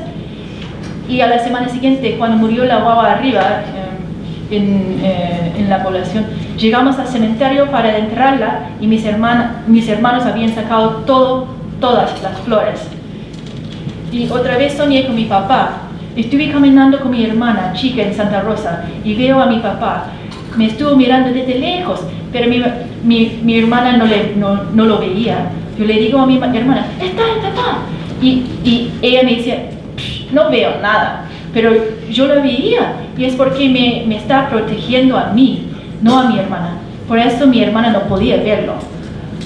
Y a la semana siguiente, cuando murió la guagua arriba, en la población, llegamos al cementerio para enterrarla y mis hermanos habían sacado todas las flores. Y otra vez soñé con mi papá. Estuve caminando con mi hermana chica en Santa Rosa y veo a mi papá. Me estuvo mirando desde lejos, pero mi hermana no lo veía. Yo le digo a mi hermana, está. Y ella me dice, no veo nada, pero yo lo veía y es porque me está protegiendo a mí, no a mi hermana. Por eso mi hermana no podía verlo.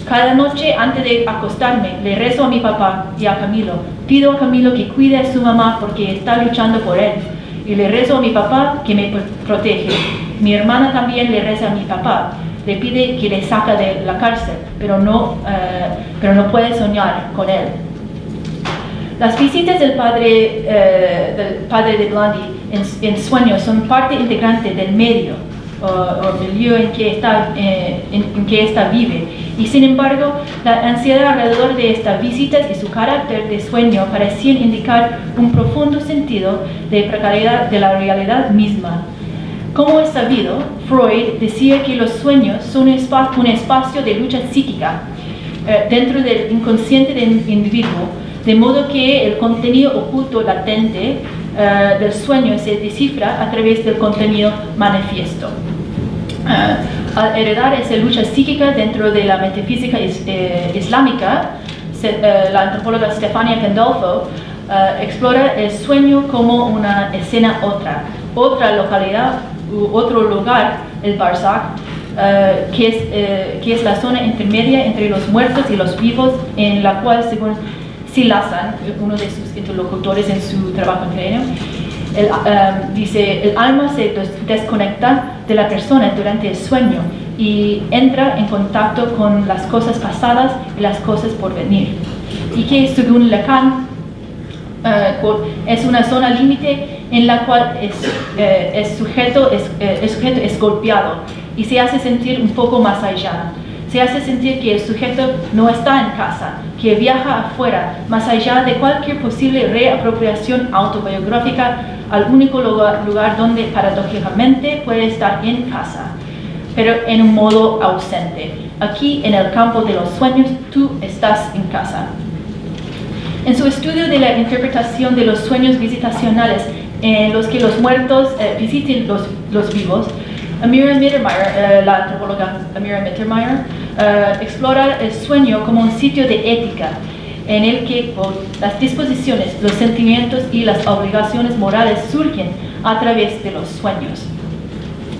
Cada noche antes de acostarme le rezo a mi papá y a Camilo. Pido a Camilo que cuide a su mamá porque está luchando por él. Y le rezo a mi papá que me protege. Mi hermana también le reza a mi papá. Le pide que le saque de la cárcel, pero no puede soñar con él. Las visitas del padre de Blondie en sueños son parte integrante del medio o milieu en que esta vive. Y sin embargo, la ansiedad alrededor de estas visitas y su carácter de sueño parecían indicar un profundo sentido de precariedad de la realidad misma. Como es sabido, Freud decía que los sueños son un espacio de lucha psíquica dentro del inconsciente del individuo, de modo que el contenido oculto latente del sueño se descifra a través del contenido manifiesto. Al heredar esa lucha psíquica dentro de la metafísica islámica, la antropóloga Stefania Pandolfo explora el sueño como una escena otra localidad u otro lugar, el Barzakh, que es la zona intermedia entre los muertos y los vivos, en la cual, según Silazan, uno de sus interlocutores en su trabajo en Cráneo, dice, el alma se desconecta de la persona durante el sueño y entra en contacto con las cosas pasadas y las cosas por venir. Y que según Lacan, es una zona límite en la cual el sujeto es golpeado y se hace sentir un poco más allá. Se hace sentir que el sujeto no está en casa, que viaja afuera, más allá de cualquier posible reapropiación autobiográfica, al único lugar donde paradójicamente puede estar en casa, pero en un modo ausente. Aquí, en el campo de los sueños, tú estás en casa. En su estudio de la interpretación de los sueños visitacionales en los que los muertos visiten los vivos, Amira Mittermeier, la antropóloga Amira Mittermeier, explora el sueño como un sitio de ética en el que las disposiciones, los sentimientos y las obligaciones morales surgen a través de los sueños.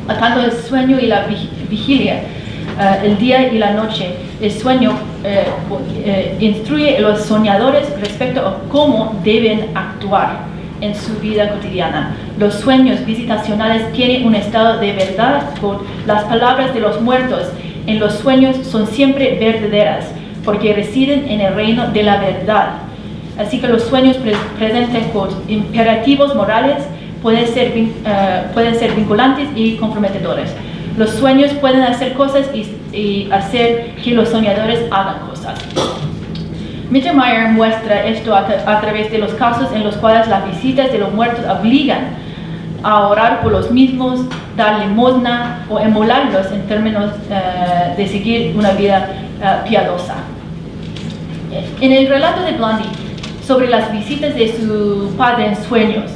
Atando el sueño y la vigilia, el día y la noche, el sueño instruye a los soñadores respecto a cómo deben actuar en su vida cotidiana. Los sueños visitacionales tienen un estado de verdad. Las palabras de los muertos en los sueños son siempre verdaderas, porque residen en el reino de la verdad. Así que los sueños presentan imperativos morales, pueden ser vinculantes y comprometedores. Los sueños pueden hacer cosas y hacer que los soñadores hagan cosas. Mittermeier muestra esto a través de los casos en los cuales las visitas de los muertos obligan a orar por los mismos, dar limosna o emularlos en términos de seguir una vida piadosa. En el relato de Blondie sobre las visitas de su padre en sueños,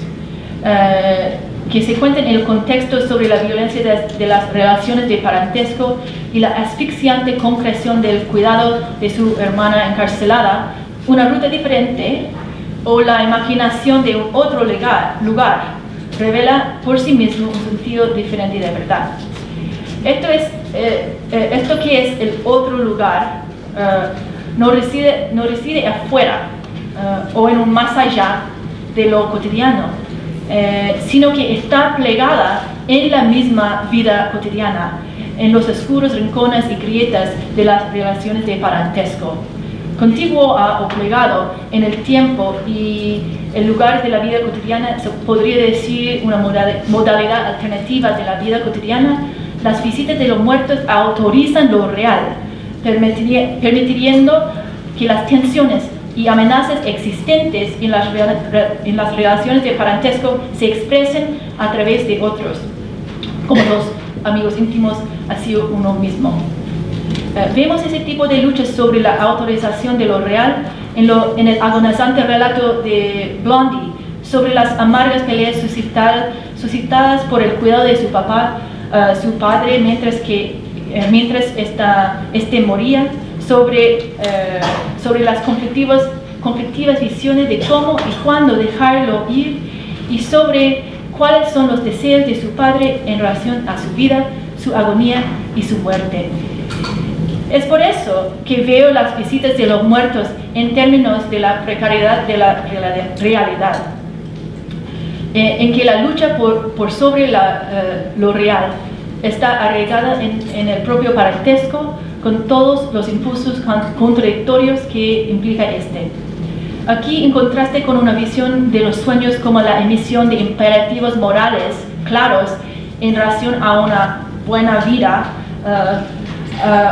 que se cuenta en el contexto sobre la violencia de las relaciones de parentesco y la asfixiante concreción del cuidado de su hermana encarcelada, una ruta diferente o la imaginación de un otro lugar revela por sí mismo un sentido diferente de verdad. Esto que es el otro lugar no reside afuera o en un más allá de lo cotidiano, sino que está plegada en la misma vida cotidiana, en los oscuros rincones y grietas de las relaciones de parentesco. Contiguo a o plegado en el tiempo y el lugar de la vida cotidiana, se podría decir una modalidad alternativa de la vida cotidiana. Las visitas de los muertos autorizan lo real, permitiendo que las tensiones, y amenazas existentes en las relaciones de parentesco se expresen a través de otros, como los amigos íntimos, así uno mismo. Vemos ese tipo de luchas sobre la autorización de lo real en el agonizante relato de Blondie, sobre las amargas peleas suscitadas por el cuidado de su papá, su padre, mientras este moría, sobre las conflictivas visiones de cómo y cuándo dejarlo ir, y sobre cuáles son los deseos de su padre en relación a su vida, su agonía y su muerte. Es por eso que veo las visitas de los muertos en términos de la precariedad de la realidad, en que la lucha por sobre lo real está arraigada en el propio parentesco, con todos los impulsos contradictorios que implica este. Aquí, en contraste con una visión de los sueños como la emisión de imperativos morales claros en relación a una buena vida,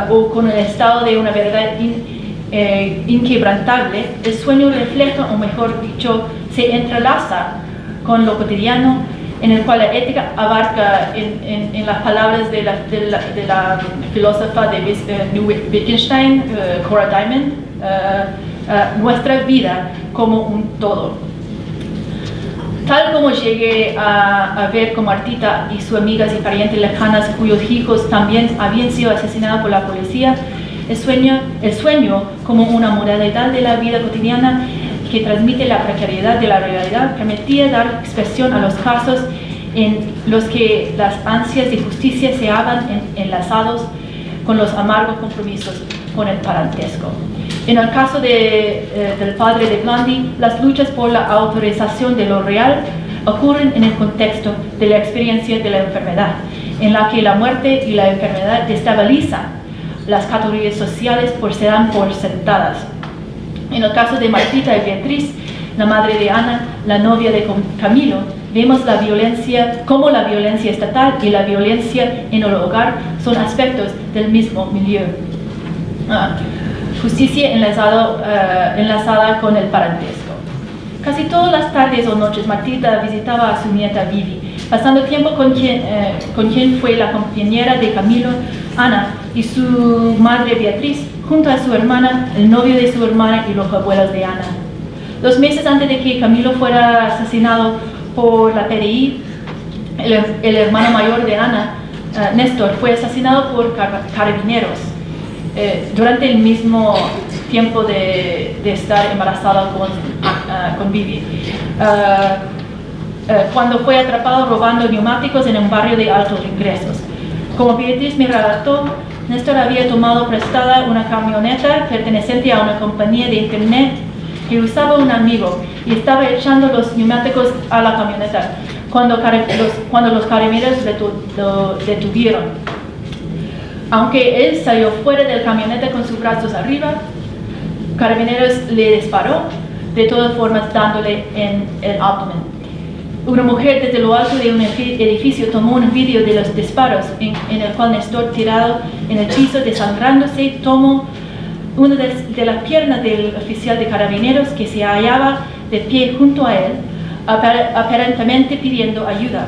o con el estado de una verdad inquebrantable, el sueño refleja, o mejor dicho, se entrelaza con lo cotidiano, en el cual la ética abarca, en las palabras de la filósofa de Wittgenstein, Cora Diamond, nuestra vida como un todo. Tal como llegué a ver como Martita y sus amigas y parientes lejanas cuyos hijos también habían sido asesinados por la policía, el sueño como una modalidad de la vida cotidiana que transmite la precariedad de la realidad, permitía dar expresión a los casos en los que las ansias de justicia se hallaban enlazados con los amargos compromisos con el parentesco. En el caso del padre de Blondie, las luchas por la autorización de lo real ocurren en el contexto de la experiencia de la enfermedad, en la que la muerte y la enfermedad destabilizan las categorías sociales se dan por sentadas. En el caso de Martita y Beatriz, la madre de Ana, la novia de Camilo, vemos cómo la violencia estatal y la violencia en el hogar son aspectos del mismo milieu. Justicia enlazada con el parentesco. Casi todas las tardes o noches Martita visitaba a su nieta Vivi, pasando tiempo con quien fue la compañera de Camilo, Ana, y su madre Beatriz, junto a su hermana, el novio de su hermana y los abuelos de Ana. 2 meses antes de que Camilo fuera asesinado por la PDI, el hermano mayor de Ana, Néstor, fue asesinado por carabineros. Durante el mismo tiempo de estar embarazada con Vivi, cuando fue atrapado robando neumáticos en un barrio de altos ingresos. Como Beatriz me relató, Néstor había tomado prestada una camioneta perteneciente a una compañía de internet que usaba un amigo y estaba echando los neumáticos a la camioneta cuando los carabineros lo detuvieron. Aunque él salió fuera del camioneta con sus brazos arriba, Carabineros le disparó, de todas formas dándole en el abdomen. Una mujer desde lo alto de un edificio tomó un vídeo de los disparos en el cual Néstor, tirado en el piso desangrándose, tomó una de las piernas del oficial de Carabineros que se hallaba de pie junto a él, aparentemente pidiendo ayuda.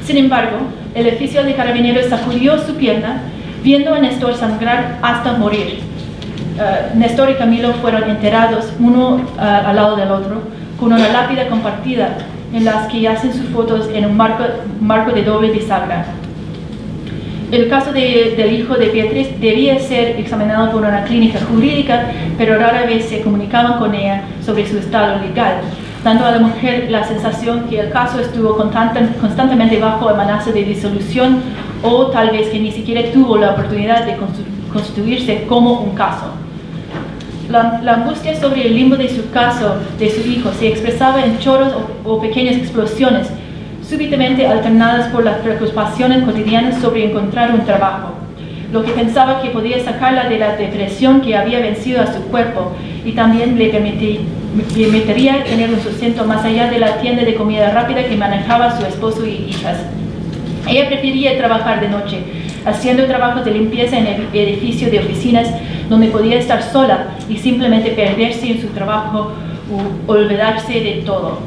Sin embargo, el oficial de Carabineros sacudió su pierna, viendo a Néstor sangrar hasta morir. Néstor y Camilo fueron enterrados uno al lado del otro, con una lápida compartida en las que yacen sus fotos en un marco de doble bisagra. El caso del hijo de Beatriz debía ser examinado por una clínica jurídica, pero rara vez se comunicaban con ella sobre su estado legal, dando a la mujer la sensación que el caso estuvo constantemente bajo amenaza de disolución, o tal vez que ni siquiera tuvo la oportunidad de constituirse como un caso. La angustia sobre el limbo de su caso, de su hijo, se expresaba en chorros o pequeñas explosiones, súbitamente alternadas por las preocupaciones cotidianas sobre encontrar un trabajo, lo que pensaba que podía sacarla de la depresión que había vencido a su cuerpo y también le permitiría tener un sustento más allá de la tienda de comida rápida que manejaba su esposo y hijas. Ella prefería trabajar de noche, haciendo trabajos de limpieza en el edificio de oficinas donde podía estar sola y simplemente perderse en su trabajo o olvidarse de todo.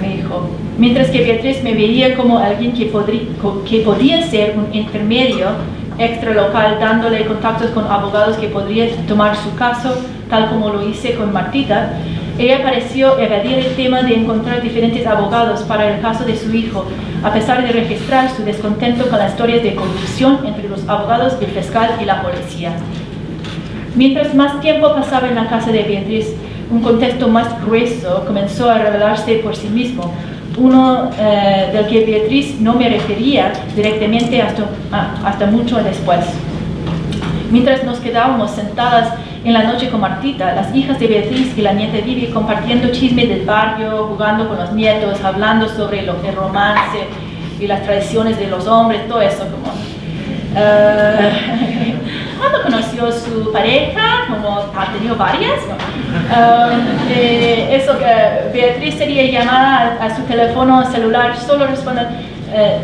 Me dijo, mientras que Beatriz me veía como alguien que podía ser un intermedio extralocal, dándole contactos con abogados que podrían tomar su caso, tal como lo hice con Martita. Ella pareció evadir el tema de encontrar diferentes abogados para el caso de su hijo, a pesar de registrar su descontento con las historias de corrupción entre los abogados, el fiscal y la policía. Mientras más tiempo pasaba en la casa de Beatriz, un contexto más grueso comenzó a revelarse por sí mismo, uno del que Beatriz no me refería directamente hasta mucho después. Mientras nos quedábamos sentadas en la noche con Martita, las hijas de Beatriz y la nieta Vivi compartiendo chismes del barrio, jugando con los nietos, hablando sobre el romance y las tradiciones de los hombres, todo eso como... ¿Cuándo conoció a su pareja? Como ha tenido varias, ¿no? Eso que Beatriz sería llamada a su teléfono celular, solo responde,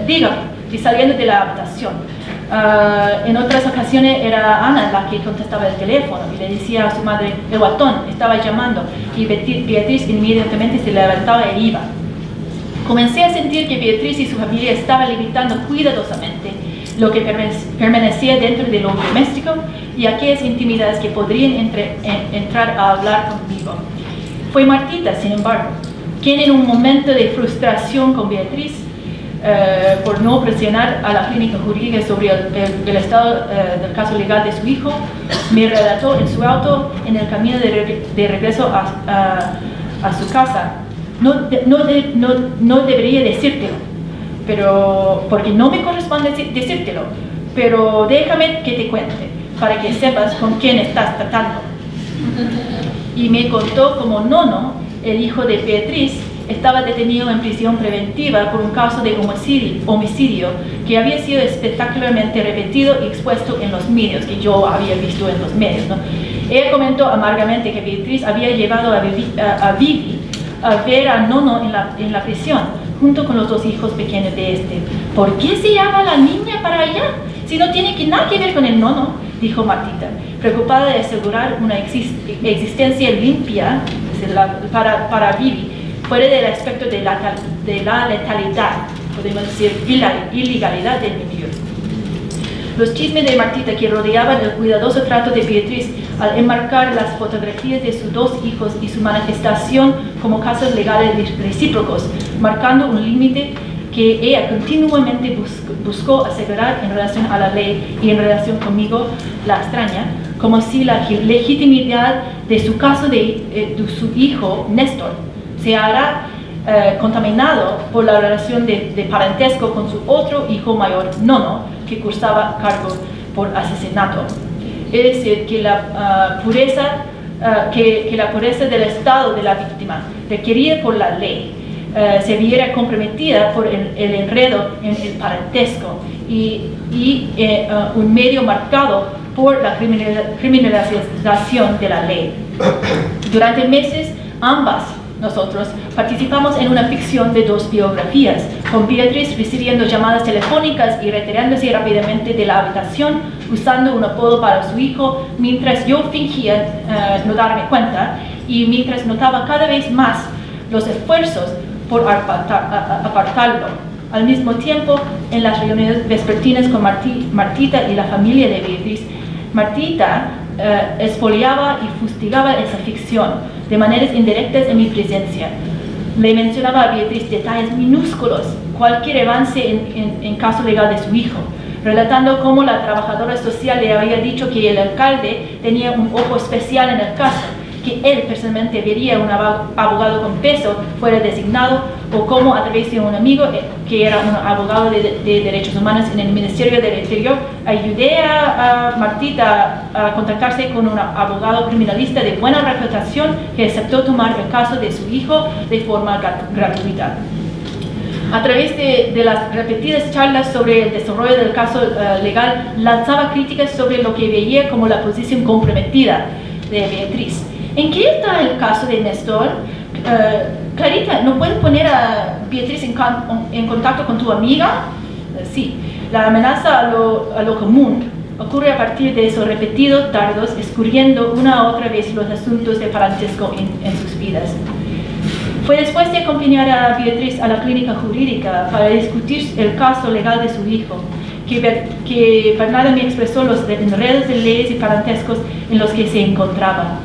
dígame, y saliendo de la habitación. En otras ocasiones era Ana la que contestaba el teléfono y le decía a su madre, el guatón estaba llamando, y Beatriz inmediatamente se levantaba e iba. Comencé a sentir que Beatriz y su familia estaban limitando cuidadosamente lo que permanecía dentro de lo doméstico y aquellas intimidades que podrían entrar a hablar conmigo. Fue Martita, sin embargo, quien en un momento de frustración con Beatriz, por no presionar a la clínica jurídica sobre el estado del caso legal de su hijo, me relató en su auto en el camino de regreso a su casa. No debería decírtelo, porque no me corresponde decírtelo, pero déjame que te cuente, para que sepas con quién estás tratando. Y me contó cómo Nono, el hijo de Beatriz, estaba detenido en prisión preventiva por un caso de homicidio que había sido espectacularmente repetido y expuesto en los medios, que yo había visto en los medios, ¿no? Ella comentó amargamente que Beatriz había llevado a Vivi a ver a Nono en la prisión, junto con los dos hijos pequeños de este. ¿Por qué se llama la niña para allá? Si no tiene nada que ver con el Nono, dijo Martita, preocupada de asegurar una existencia limpia para Vivi, fuera del aspecto de la letalidad, podemos decir, ilegalidad del niño. Los chismes de Martita que rodeaban el cuidadoso trato de Beatriz al enmarcar las fotografías de sus dos hijos y su manifestación como casos legales recíprocos, marcando un límite que ella continuamente buscó asegurar en relación a la ley y en relación conmigo, la extraña, como si la legitimidad de su caso de su hijo, Néstor, se hará contaminado por la relación de parentesco con su otro hijo mayor, Nono, que cursaba cargo por asesinato. Es decir, que la pureza del estado de la víctima, requerida por la ley, se viera comprometida por el enredo en el parentesco y un medio marcado por la criminalización de la ley. Durante meses, nosotros participamos en una ficción de dos biografías, con Beatriz recibiendo llamadas telefónicas y retirándose rápidamente de la habitación usando un apodo para su hijo, mientras yo fingía no darme cuenta y mientras notaba cada vez más los esfuerzos por apartarlo. Al mismo tiempo, en las reuniones vespertinas con Martita y la familia de Beatriz, Martita expoliaba y fustigaba esa ficción de maneras indirectas en mi presencia. Le mencionaba a Beatriz detalles minúsculos, cualquier avance en caso legal de su hijo, relatando cómo la trabajadora social le había dicho que el alcalde tenía un ojo especial en el caso, que él personalmente vería un abogado con peso fuera designado, o cómo a través de un amigo que era un abogado de derechos humanos en el Ministerio del Interior, ayudé a Martita a contactarse con un abogado criminalista de buena reputación que aceptó tomar el caso de su hijo de forma gratuita. A través de las repetidas charlas sobre el desarrollo del caso legal, lanzaba críticas sobre lo que veía como la posición comprometida de Beatriz. ¿En qué está el caso de Néstor? Clarita, ¿no puedes poner a Beatriz en contacto con tu amiga? Sí, la amenaza a lo común ocurre a partir de esos repetidos dardos, escurriendo una a otra vez los asuntos de parentesco en sus vidas. Fue después de acompañar a Beatriz a la clínica jurídica para discutir el caso legal de su hijo, que Bernarda me expresó los enredos de leyes y parentescos en los que se encontraba.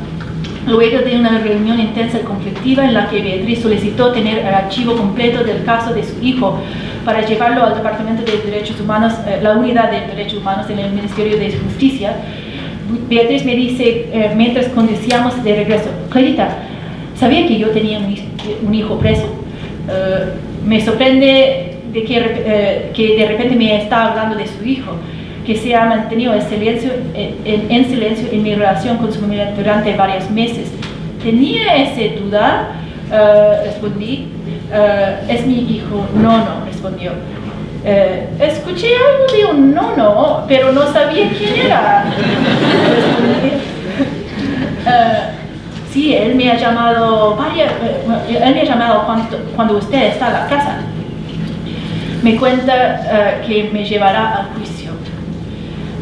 Luego de una reunión intensa y conflictiva en la que Beatriz solicitó tener el archivo completo del caso de su hijo para llevarlo al Departamento de Derechos Humanos, la Unidad de Derechos Humanos en el Ministerio de Justicia, Beatriz me dice, mientras conducíamos de regreso: Clarita, sabía que yo tenía un hijo preso. Me sorprende de que de repente me está hablando de su hijo, que se ha mantenido en silencio en mi relación con su familia durante varios meses. Tenía esa duda, respondí. Es mi hijo. No, respondió. Escuché algo de un nono, pero no sabía quién era. Sí, él me ha llamado cuando usted está en la casa. Me cuenta que me llevará al juicio.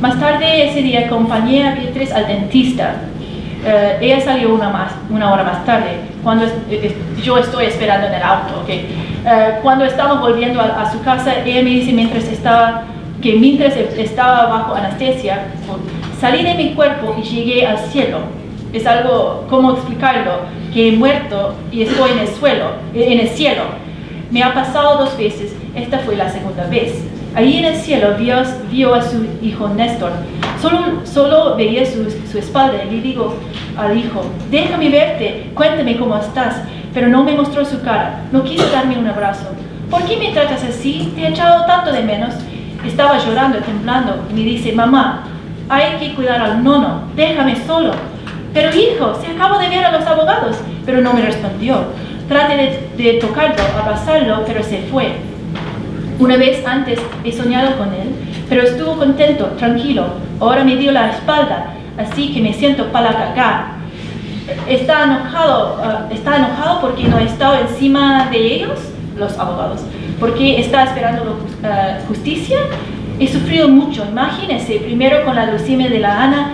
Más tarde ese día acompañé a Beatriz al dentista. Ella salió una hora más tarde. Cuando yo estoy esperando en el auto. Okay. Cuando estamos volviendo a su casa, ella me dice mientras estaba bajo anestesia, salí de mi cuerpo y llegué al cielo. Es algo, ¿cómo explicarlo? Que he muerto y estoy en el cielo. Me ha pasado 2 veces. Esta fue la segunda vez. Ahí en el cielo vio a su hijo Néstor. Solo veía su espalda y le digo al hijo: déjame verte, cuéntame cómo estás. Pero no me mostró su cara, no quiso darme un abrazo. ¿Por qué me tratas así? Te he echado tanto de menos. Estaba llorando, temblando, y me dice: mamá, hay que cuidar al nono, déjame solo. Pero hijo, se acabo de ver a los abogados. Pero no me respondió. Traté de tocarlo, abrazarlo, pero se fue. Una vez antes he soñado con él, pero estuvo contento, tranquilo. Ahora me dio la espalda, así que me siento para cagar. Está enojado porque no he estado encima de ellos, los abogados, porque está esperando justicia. He sufrido mucho, imagínense, primero con la leucemia de la Ana,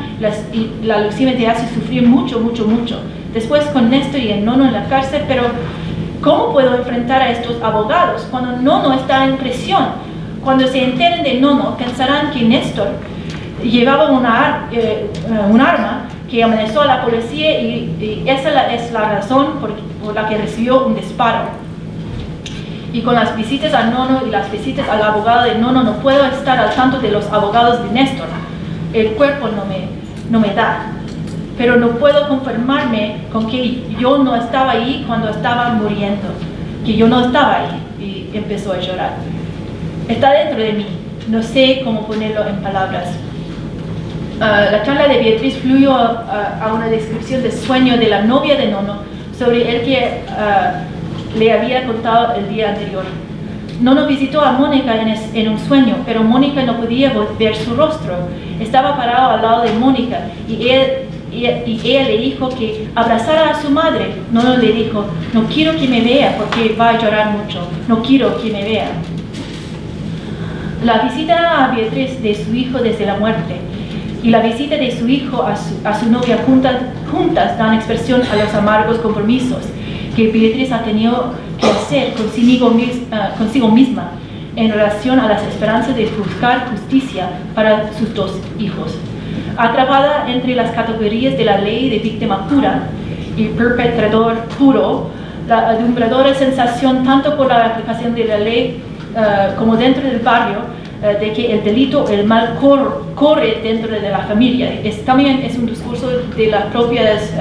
la leucemia te hace sufrir mucho. Después con Néstor y el nono en la cárcel, pero ¿cómo puedo enfrentar a estos abogados cuando Nono está en prisión? Cuando se enteren de Nono, pensarán que Néstor llevaba un arma que amenazó a la policía y esa es la razón por la que recibió un disparo. Y con las visitas a Nono y las visitas al abogado de Nono no puedo estar al tanto de los abogados de Néstor. El cuerpo no me da. Pero no puedo conformarme con que yo no estaba ahí cuando estaba muriendo, que yo no estaba ahí, y empezó a llorar. Está dentro de mí, no sé cómo ponerlo en palabras. La charla de Beatriz fluyó a una descripción del sueño de la novia de Nono sobre el que le había contado el día anterior. Nono visitó a Mónica en un sueño, pero Mónica no podía ver su rostro. Estaba parado al lado de Mónica y ella le dijo que abrazara a su madre. Nono le dijo: no quiero que me vea porque va a llorar mucho, no quiero que me vea. La visita a Beatriz de su hijo desde la muerte y la visita de su hijo a su novia juntas dan expresión a los amargos compromisos que Beatriz ha tenido que hacer consigo misma en relación a las esperanzas de buscar justicia para sus 2 hijos. Atrapada entre las categorías de la ley de víctima pura y perpetrador puro, la adumbradora sensación tanto por la aplicación de la ley como dentro del barrio de que el delito o el mal corre dentro de la familia. También es un discurso de las propias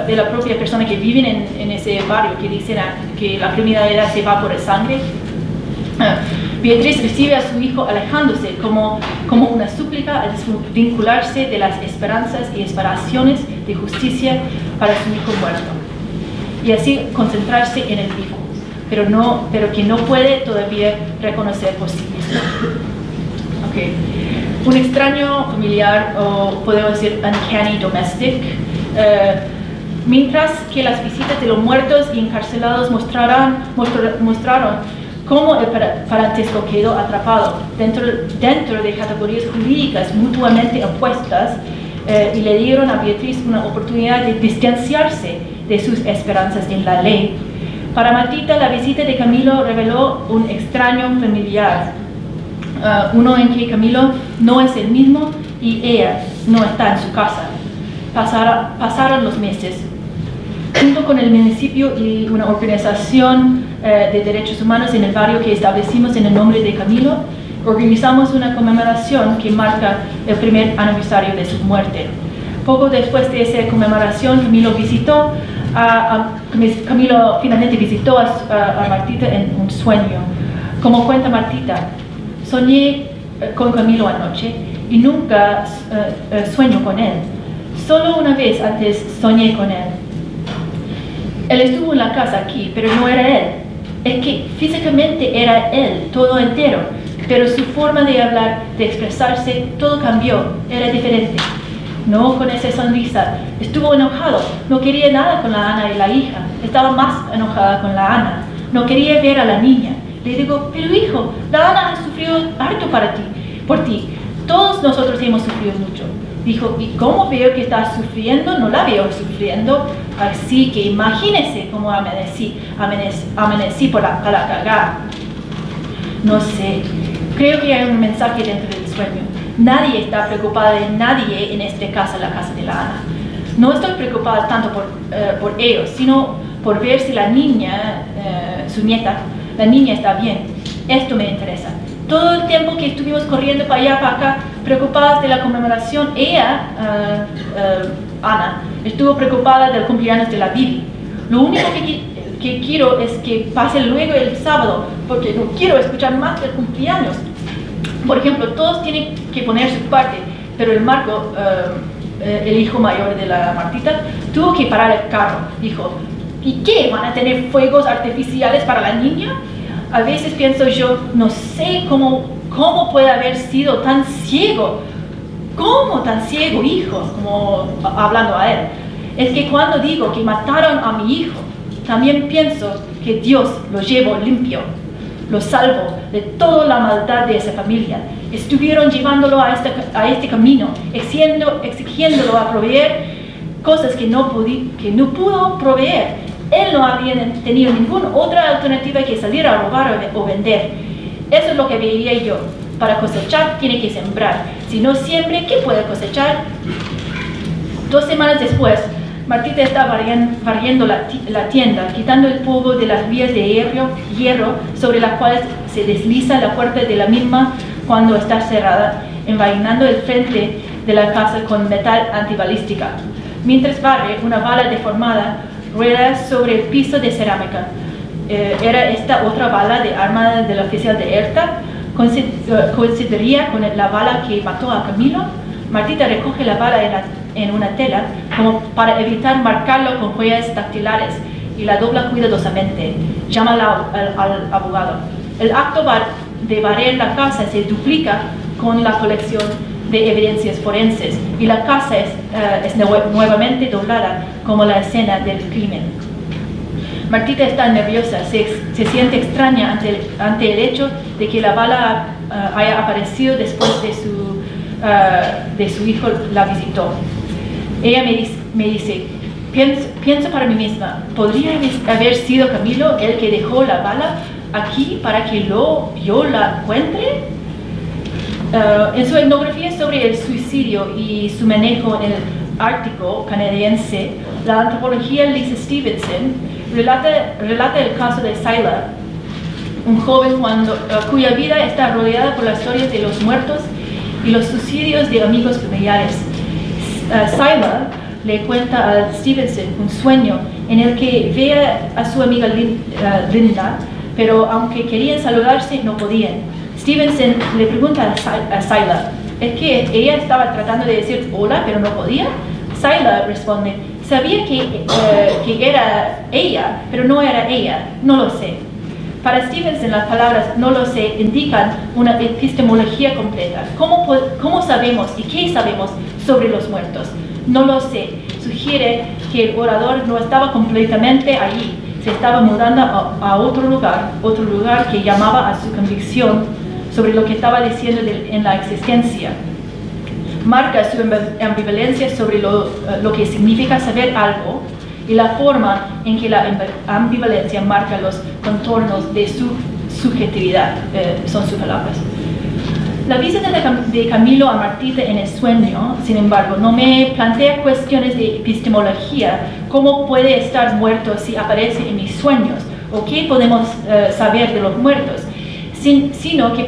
de la propia persona que viven en ese barrio, que dicen que la criminalidad se va por el sangre. Beatriz recibe a su hijo alejándose como una súplica a desvincularse de las esperanzas y aspiraciones de justicia para su hijo muerto y así concentrarse en el hijo, pero que no puede todavía reconocer por sí mismo. Okay. Un extraño familiar, o podemos decir uncanny domestic, mientras que las visitas de los muertos y encarcelados mostraron cómo el parentesco quedó atrapado dentro de categorías jurídicas mutuamente opuestas y le dieron a Beatriz una oportunidad de distanciarse de sus esperanzas en la ley. Para Martita, la visita de Camilo reveló un extraño familiar, uno en que Camilo no es el mismo y ella no está en su casa. Pasaron los meses. Junto con el municipio y una organización de derechos humanos en el barrio que establecimos en el nombre de Camilo, organizamos una conmemoración que marca el primer aniversario de su muerte. Poco después de esa conmemoración, Camilo finalmente visitó a Martita en un sueño. Como cuenta Martita, soñé con Camilo anoche y nunca sueño con él. Solo una vez antes soñé con él. Él estuvo en la casa aquí, pero no era él. Es que físicamente era él, todo entero, pero su forma de hablar, de expresarse, todo cambió, era diferente. No con esa sonrisa. Estuvo enojado, no quería nada con la Ana y la hija. Estaba más enojada con la Ana. No quería ver a la niña. Le digo, pero hijo, la Ana ha sufrido harto por ti. Todos nosotros hemos sufrido mucho. Dijo, ¿y cómo veo que estás sufriendo? No la veo sufriendo. Así que imagínese cómo amanecí por la cagada. No sé, creo que hay un mensaje dentro del sueño. Nadie está preocupada de nadie en esta casa, la casa de la Ana. No estoy preocupada tanto por ellos, sino por ver si la niña, su nieta, la niña está bien. Esto me interesa. Todo el tiempo que estuvimos corriendo para allá, para acá, preocupadas de la conmemoración, ella, Ana, estuvo preocupada del cumpleaños de la Bibi. Lo único que quiero es que pase luego el sábado, porque no quiero escuchar más del cumpleaños. Por ejemplo, todos tienen que poner su parte, pero el Marco, el hijo mayor de la Martita, tuvo que parar el carro. Dijo, ¿y qué? ¿Van a tener fuegos artificiales para la niña? A veces pienso yo, no sé cómo puede haber sido tan ciego. ¿Cómo tan ciego, hijo? Como hablando a él. Es que cuando digo que mataron a mi hijo, también pienso que Dios lo llevó limpio. Lo salvó de toda la maldad de esa familia. Estuvieron llevándolo a este camino, exigiéndolo a proveer cosas que no pudo proveer. Él no había tenido ninguna otra alternativa que salir a robar o vender. Eso es lo que veía yo. Para cosechar tiene que sembrar. Si no siembre, ¿qué puede cosechar? 2 semanas después, Martita está barriendo la tienda, quitando el polvo de las vías de hierro sobre las cuales se desliza la puerta de la misma cuando está cerrada, envainando el frente de la casa con metal antibalística. Mientras barre, una bala deformada rueda sobre el piso de cerámica. Era esta otra bala de arma del oficial de ERTA. Coincidiría con la bala que mató a Camilo. Martita recoge la bala en una tela como para evitar marcarlo con huellas dactilares y la dobla cuidadosamente. Llama al abogado. El acto de barrer la casa se duplica con la colección de evidencias forenses y la casa es nuevamente doblada como la escena del crimen. Martita está nerviosa, se siente extraña ante el hecho de que la bala haya aparecido después de su hijo la visitó. Ella me dice, pienso para mí misma, ¿podría haber sido Camilo el que dejó la bala aquí para que yo la encuentre? En su etnografía sobre el suicidio y su manejo en el Ártico canadiense, la antropología Lisa Stevenson relata el caso de Sila, un joven cuya vida está rodeada por las historias de los muertos y los suicidios de amigos familiares. Sila le cuenta a Stevenson un sueño en el que ve a su amiga Linda, pero aunque querían saludarse, no podían. Stevenson le pregunta a Sila, ¿es que ella estaba tratando de decir hola, pero no podía? Sila responde, sabía que era ella, pero no era ella, no lo sé. Para Stevenson, las palabras no lo sé indican una epistemología completa. ¿Cómo sabemos y qué sabemos sobre los muertos? No lo sé. Sugiere que el orador no estaba completamente allí. se estaba mudando a otro lugar que llamaba a su convicción sobre lo que estaba diciendo en la existencia. Marca su ambivalencia sobre lo que significa saber algo y la forma en que la ambivalencia marca los contornos de su subjetividad, son sus palabras. La visita de Camilo a Martita en el sueño, sin embargo, no me plantea cuestiones de epistemología, cómo puede estar muerto si aparece en mis sueños, o qué podemos saber de los muertos, sino que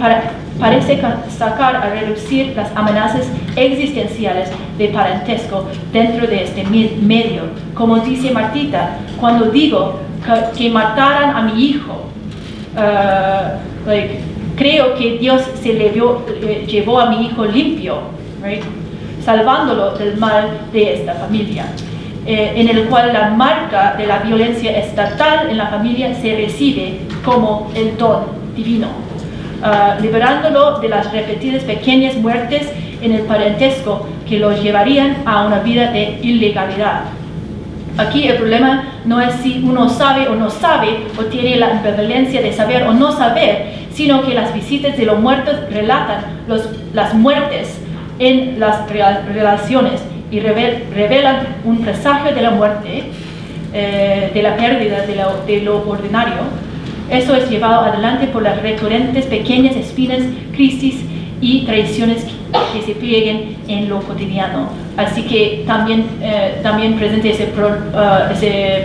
parece sacar a reducir las amenazas existenciales de parentesco dentro de este medio. Como dice Martita, cuando digo que mataran a mi hijo, creo que Dios se llevó a mi hijo limpio, right? Salvándolo del mal de esta familia, en el cual la marca de la violencia estatal en la familia se recibe como el don divino, liberándolo de las repetidas pequeñas muertes en el parentesco que los llevarían a una vida de ilegalidad. Aquí el problema no es si uno sabe o no sabe, o tiene la ambivalencia de saber o no saber, sino que las visitas de los muertos relatan las muertes en las relaciones y revelan un presagio de la muerte, de la pérdida de lo ordinario. Eso es llevado adelante por las recurrentes pequeñas espinas, crisis y traiciones que se plieguen en lo cotidiano. Así que también presente esa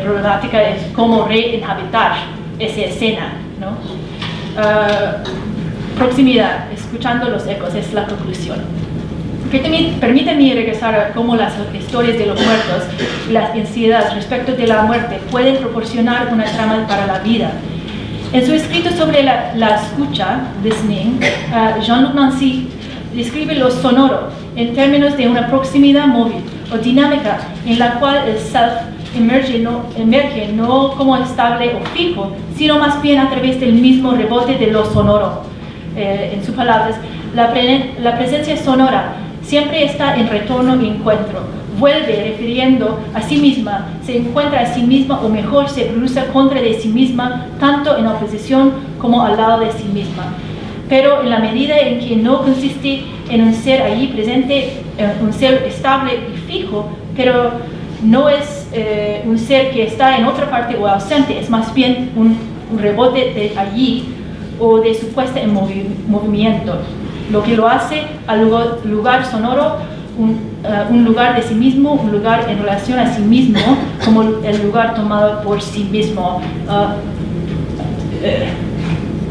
problemática es cómo reinhabitar esa escena, ¿no? Proximidad, escuchando los ecos, es la conclusión. Permíteme regresar a cómo las historias de los muertos y las ansiedades respecto de la muerte pueden proporcionar una trama para la vida. En su escrito sobre la escucha, listening, Jean-Luc Nancy describe lo sonoro en términos de una proximidad móvil o dinámica en la cual el self emerge no como estable o fijo, sino más bien a través del mismo rebote de lo sonoro. En sus palabras, la presencia sonora siempre está en retorno y encuentro, vuelve refiriendo a sí misma, se encuentra a sí misma o mejor se cruza contra de sí misma, tanto en oposición como al lado de sí misma. Pero en la medida en que no consiste en un ser allí presente, un ser estable y fijo, pero no es un ser que está en otra parte o ausente, es más bien un rebote de allí o de su puesta en movimiento, lo que lo hace al lugar sonoro un lugar de sí mismo, un lugar en relación a sí mismo, como el lugar tomado por sí mismo.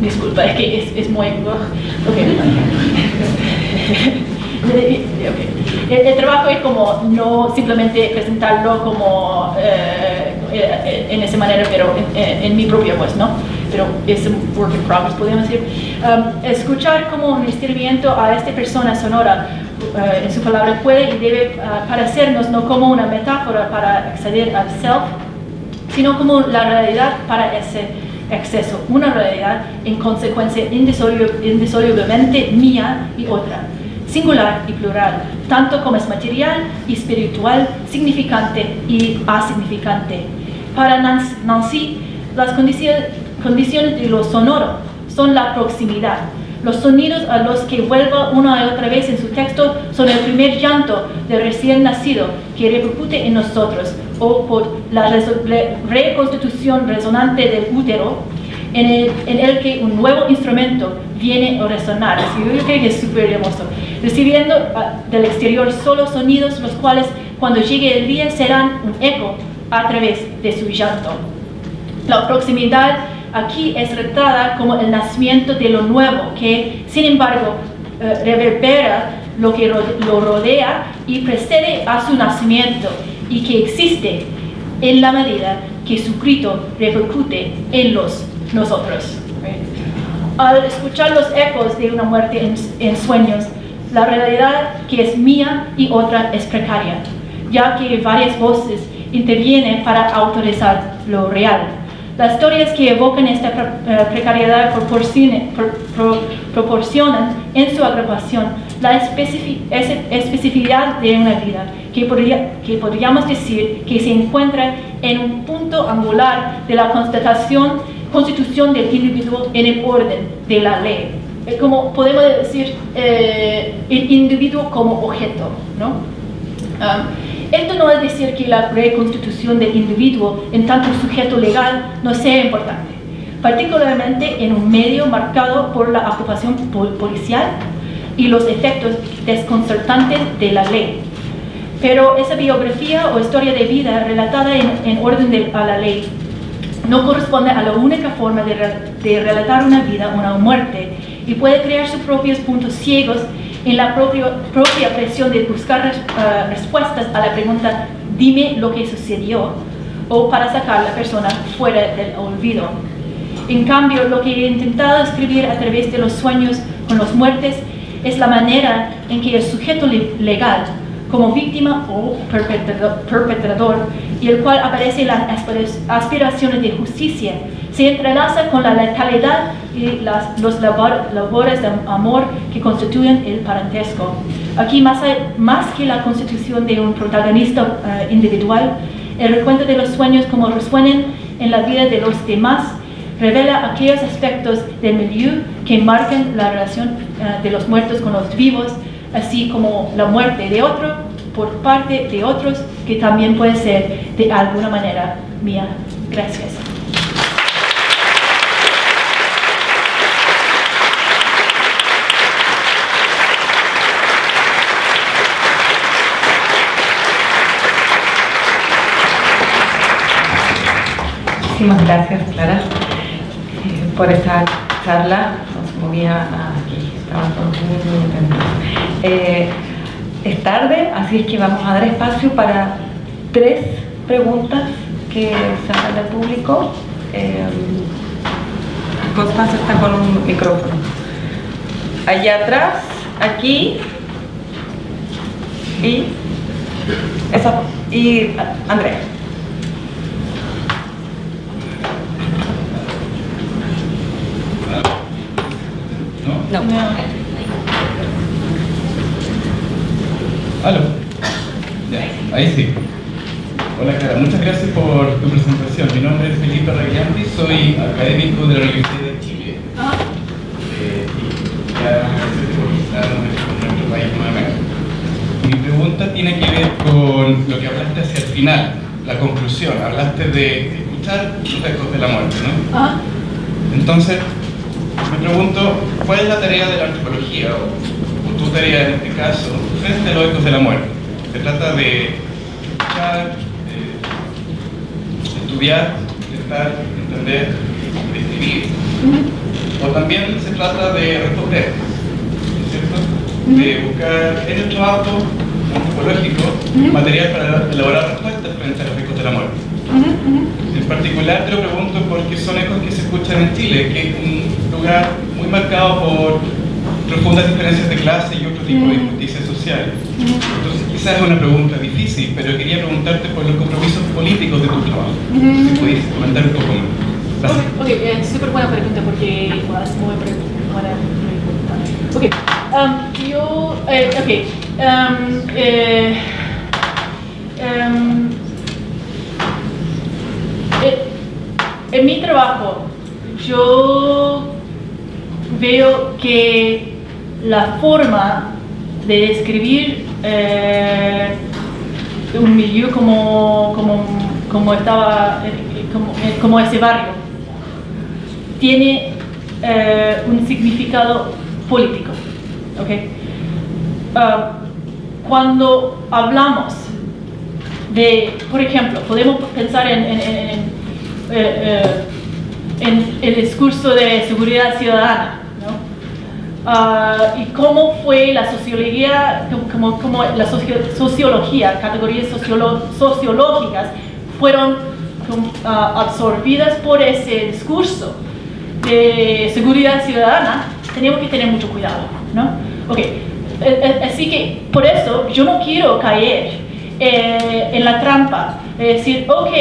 Disculpa, es que es muy... Okay. El trabajo es como no simplemente presentarlo como en esa manera, pero en mi propia voz, ¿no? Pero es un work in progress, podríamos decir. Escuchar como un estiramiento a esta persona sonora, en su palabra, puede y debe parecernos no como una metáfora para acceder al self, sino como la realidad para ese exceso, una realidad en consecuencia indisolublemente mía y otra, singular y plural, tanto como es material y espiritual, significante y asignificante. Para Nancy, las condiciones de lo sonoro son la proximidad. Los sonidos a los que vuelva una y otra vez en su texto son el primer llanto del recién nacido que repercute en nosotros, o por la reconstitución resonante del útero, en el que un nuevo instrumento viene a resonar. Así, yo creo que es súper hermoso. Recibiendo del exterior solo sonidos, los cuales cuando llegue el día serán un eco a través de su llanto. La proximidad aquí es retratada como el nacimiento de lo nuevo, que sin embargo reverbera lo que lo rodea y precede a su nacimiento, y que existe en la medida que su grito repercute en nosotros. Al escuchar los ecos de una muerte en sueños, la realidad que es mía y otra es precaria, ya que varias voces intervienen para autorizar lo real. Las historias que evocan esta precariedad proporcionan en su agrupación la especificidad de una vida que podríamos decir que se encuentra en un punto angular de la constitución del individuo en el orden de la ley. Como podemos decir, el individuo como objeto, ¿no? Esto no es decir que la reconstitución del individuo en tanto sujeto legal no sea importante, particularmente en un medio marcado por la ocupación policial y los efectos desconcertantes de la ley. Pero esa biografía o historia de vida relatada en orden a la ley no corresponde a la única forma de relatar una vida o una muerte, y puede crear sus propios puntos ciegos en la propia presión de buscar respuestas a la pregunta «dime lo que sucedió», o para sacar a la persona fuera del olvido. En cambio, lo que he intentado escribir a través de los sueños con las muertes es la manera en que el sujeto legal, como víctima o perpetrador, y el cual aparecen las aspiraciones de justicia, se entrelaza con la letalidad y los labores de amor que constituyen el parentesco. Aquí, más que la constitución de un protagonista individual, el recuento de los sueños como resuenan en la vida de los demás revela aquellos aspectos del milieu que marcan la relación de los muertos con los vivos, así como la muerte de otro por parte de otros, que también puede ser de alguna manera mía. Gracias. Muchísimas gracias, Clara, por esta charla. Nos movía aquí, estaban todos muy atentos. Es tarde, así es que vamos a dar espacio para 3 preguntas que se hagan del público. Constanza está con un micrófono. Allá atrás, aquí y Andrea. No. ¿Aló? Ya, ahí sí. Hola, Clara, muchas gracias por tu presentación. Mi nombre es Felipe Ragliandi, soy académico de la Universidad de Chile. Y agradecerte por visitarnos en nuestro país nuevamente. Mi pregunta tiene que ver con lo que hablaste hacia el final, la conclusión. Hablaste de escuchar los ecos de la muerte, ¿no? Entonces, me pregunto, ¿cuál es la tarea de la antropología, o tu tarea en este caso, frente a los ecos de la muerte? Se trata de escuchar, estudiar, estar, entender, describir. O también se trata de responder, ¿no es cierto? De buscar en el trabajo antropológico material para elaborar respuestas frente a los ecos de la muerte. En particular te lo pregunto porque son ecos que se escuchan en Chile, que es un lugar muy marcado por profundas diferencias de clase y otro tipo de injusticias sociales. Entonces quizás es una pregunta difícil, pero quería preguntarte por los compromisos políticos de tu trabajo. Si pudieras comentar un poco más. Gracias. Ok, súper buena pregunta porque es muy buena pregunta. En mi trabajo, yo veo que la forma de describir un milieu como ese barrio tiene un significado político. ¿Okay? Cuando hablamos de, por ejemplo, podemos pensar en el discurso de seguridad ciudadana, ¿no? Y cómo fue la sociología, como la sociología, categorías sociológicas fueron absorbidas por ese discurso de seguridad ciudadana. Tenemos que tener mucho cuidado, ¿no? Okay. Así que por eso yo no quiero caer en la trampa, decir, ok,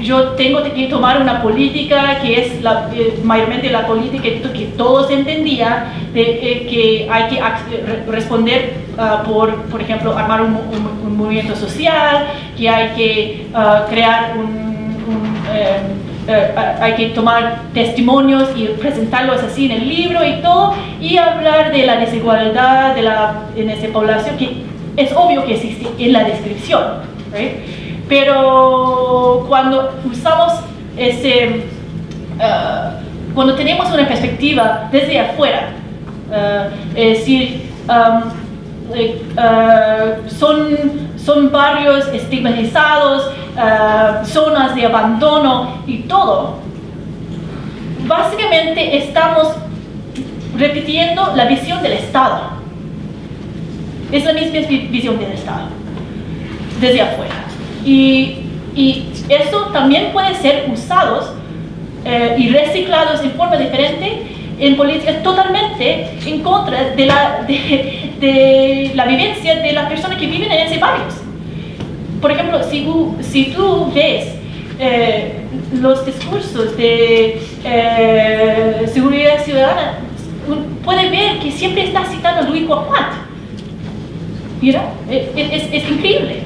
yo tengo que tomar una política que es mayormente la política que todos entendían, que hay que responder por ejemplo, armar un movimiento social, que hay que crear hay que tomar testimonios y presentarlos así en el libro y todo, y hablar de la desigualdad en esa población, que es obvio que existe en la descripción, ¿right? Pero cuando usamos cuando tenemos una perspectiva desde afuera, es decir, son barrios estigmatizados, zonas de abandono y todo, básicamente estamos repitiendo la visión del Estado. Es la misma visión del Estado, desde afuera. Y eso también puede ser usados y reciclados en forma diferente en políticas totalmente en contra de la vivencia de las personas que viven en ese barrio. Por ejemplo, si tú ves los discursos de seguridad ciudadana, puede ver que siempre está citando a Louis Coahuat. Mira, es increíble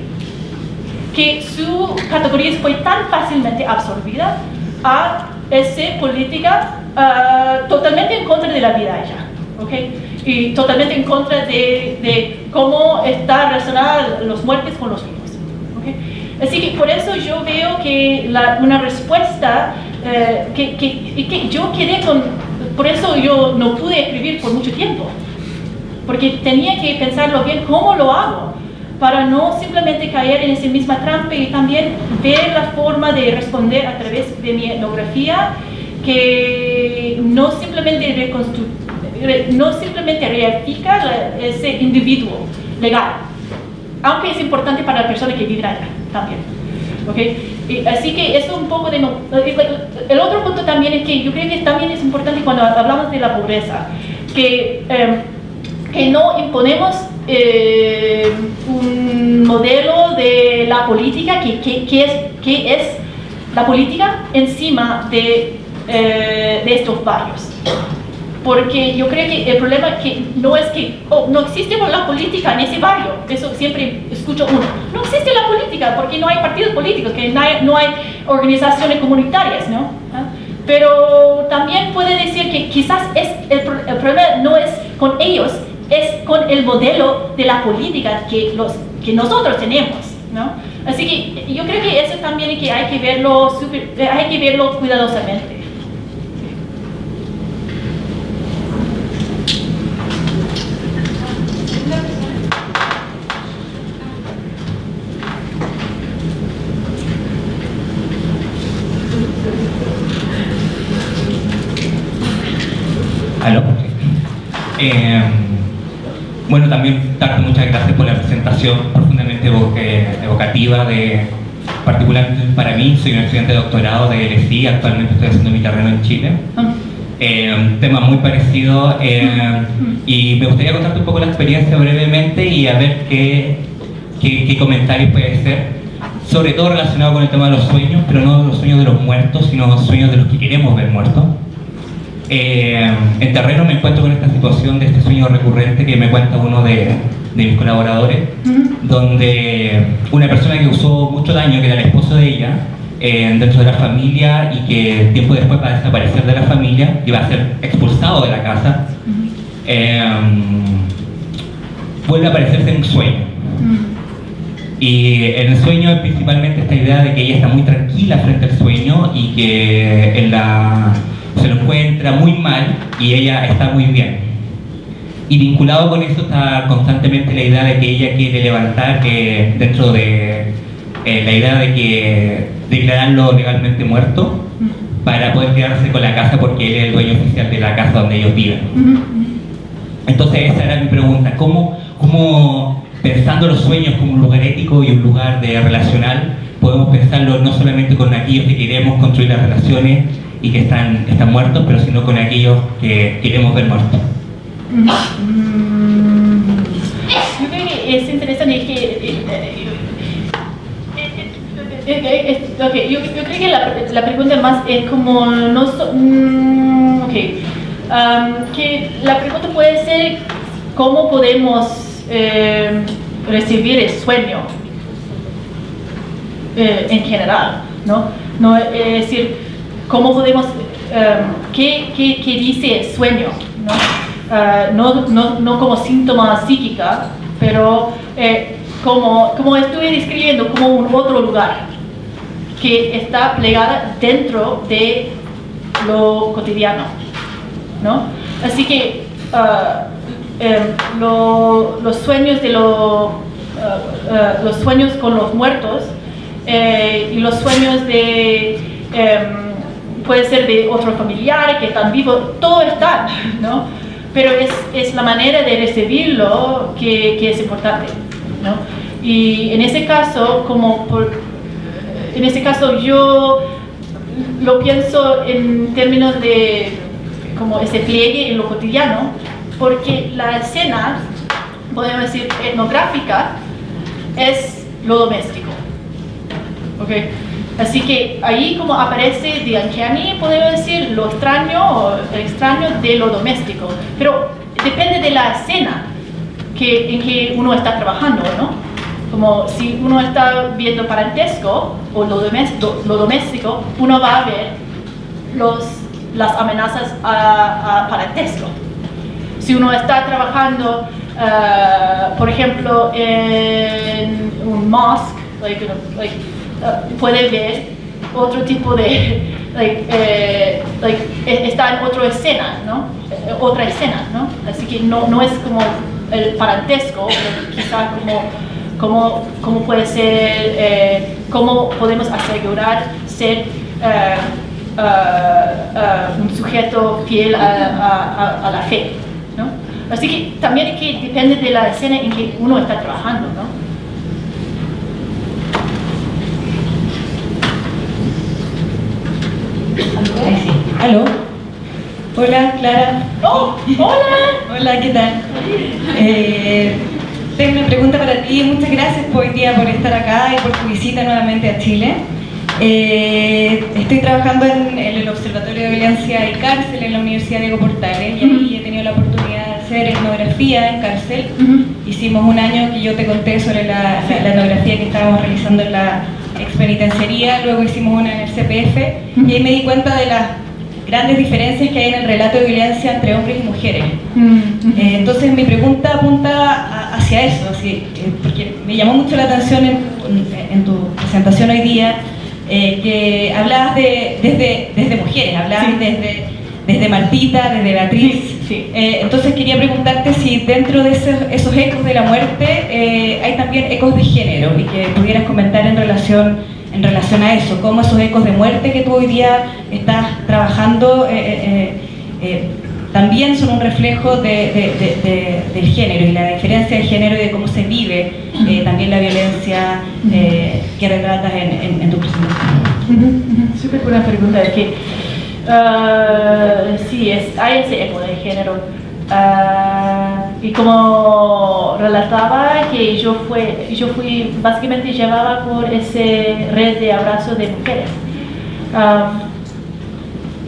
que su categoría fue tan fácilmente absorbida a esa política totalmente en contra de la vida allá, ¿okay? Y totalmente en contra de cómo está relacionada los muertes con los vivos, ¿okay? Así que por eso yo veo que una respuesta que yo quedé con, por eso yo no pude escribir por mucho tiempo, porque tenía que pensarlo bien cómo lo hago, para no simplemente caer en esa misma trampa y también ver la forma de responder a través de mi etnografía, que no simplemente reifica ese individuo legal, aunque es importante para la persona que vive allá también. ¿Okay? Así que eso es un poco de... El otro punto también es que yo creo que también es importante cuando hablamos de la pobreza, que no imponemos un modelo de la política que es la política encima de estos barrios, porque yo creo que el problema no es que no existe la política en ese barrio. Eso siempre escucho uno, no existe la política porque no hay partidos políticos, que no hay organizaciones comunitarias, ¿no? Pero también puede decir que quizás el problema no es con ellos, es con el modelo de la política que nosotros tenemos, ¿no? Así que yo creo que eso también es que hay que verlo cuidadosamente. ¿Aló? Bueno, también darte muchas gracias por la presentación profundamente evocativa, particularmente para mí. Soy un estudiante de doctorado de LSI, actualmente estoy haciendo mi terreno en Chile. Un tema muy parecido, y me gustaría contarte un poco la experiencia brevemente y a ver qué comentarios puede ser, sobre todo relacionado con el tema de los sueños, pero no los sueños de los muertos, sino los sueños de los que queremos ver muertos. En terreno me encuentro con esta situación de este sueño recurrente que me cuenta uno de mis colaboradores, donde una persona que causó mucho daño, que era el esposo de ella, dentro de la familia, y que tiempo después va a desaparecer de la familia y va a ser expulsado de la casa, vuelve a aparecerse en un sueño. Y en el sueño principalmente esta idea de que ella está muy tranquila frente al sueño y que se lo encuentra muy mal y ella está muy bien. Y vinculado con eso está constantemente la idea de que ella quiere levantar, dentro de la idea de que declararlo legalmente muerto para poder quedarse con la casa, porque él es el dueño oficial de la casa donde ellos viven. Entonces esa era mi pregunta: ¿cómo pensando los sueños como un lugar ético y un lugar relacional, podemos pensarlo no solamente con aquellos que queremos construir las relaciones y que están muertos, pero sino con aquellos que queremos ver muertos? Yo creo que es interesante que yo creo que la pregunta más es como, que la pregunta puede ser cómo podemos recibir el sueño en general, ¿no? Es decir, cómo podemos, qué dice el sueño, no como síntoma psíquica, pero como estoy describiendo, como un otro lugar que está plegada dentro de lo cotidiano, ¿no? Así que los sueños de los sueños con los muertos y los sueños de puede ser de otros familiares que están vivos, todo está, ¿no? Pero es la manera de recibirlo que es importante, ¿no? Y en ese caso, yo lo pienso en términos de como ese pliegue en lo cotidiano, porque la escena, podemos decir, etnográfica, es lo doméstico, ¿ok? Así que ahí como aparece The Uncanny, podemos decir lo extraño o el extraño de lo doméstico, pero depende de la escena en que uno está trabajando, ¿no? Como si uno está viendo parentesco o lo doméstico, uno va a ver las amenazas a parentesco. Si uno está trabajando, por ejemplo, en un mosque, puede ver otro tipo de, está en otra escena, ¿no? Otra escena, ¿no? Así que no es como el parentesco, pero quizá como puede ser, cómo podemos asegurar ser un sujeto fiel a la fe, ¿no? Así que también que depende de la escena en que uno está trabajando, ¿no? Sí. ¿Aló? Hola, Clara. ¡Oh! ¡Hola! Hola, ¿qué tal? Tengo una pregunta para ti. Muchas gracias hoy día por estar acá y por tu visita nuevamente a Chile. Estoy trabajando en el Observatorio de Violencia y Cárcel en la Universidad Diego Portales y ahí he tenido la oportunidad de hacer etnografía en cárcel. Hicimos un año que yo te conté sobre la etnografía que estábamos realizando en la expenitenciaría, luego hicimos una en el CPF y ahí me di cuenta de las grandes diferencias que hay en el relato de violencia entre hombres y mujeres. Entonces mi pregunta apunta hacia eso, porque me llamó mucho la atención en tu presentación hoy día que hablabas desde mujeres, hablabas desde Martita, desde Beatriz. Sí. Entonces quería preguntarte si dentro de esos ecos de la muerte hay también ecos de género y que pudieras comentar en relación a eso, cómo esos ecos de muerte que tú hoy día estás trabajando también son un reflejo del género y la diferencia de género y de cómo se vive también la violencia que retratas en tu presentación. Súper buena pregunta. Sí, hay ese eco de género. Y como relataba que yo fui básicamente llevada por ese red de abrazos de mujeres.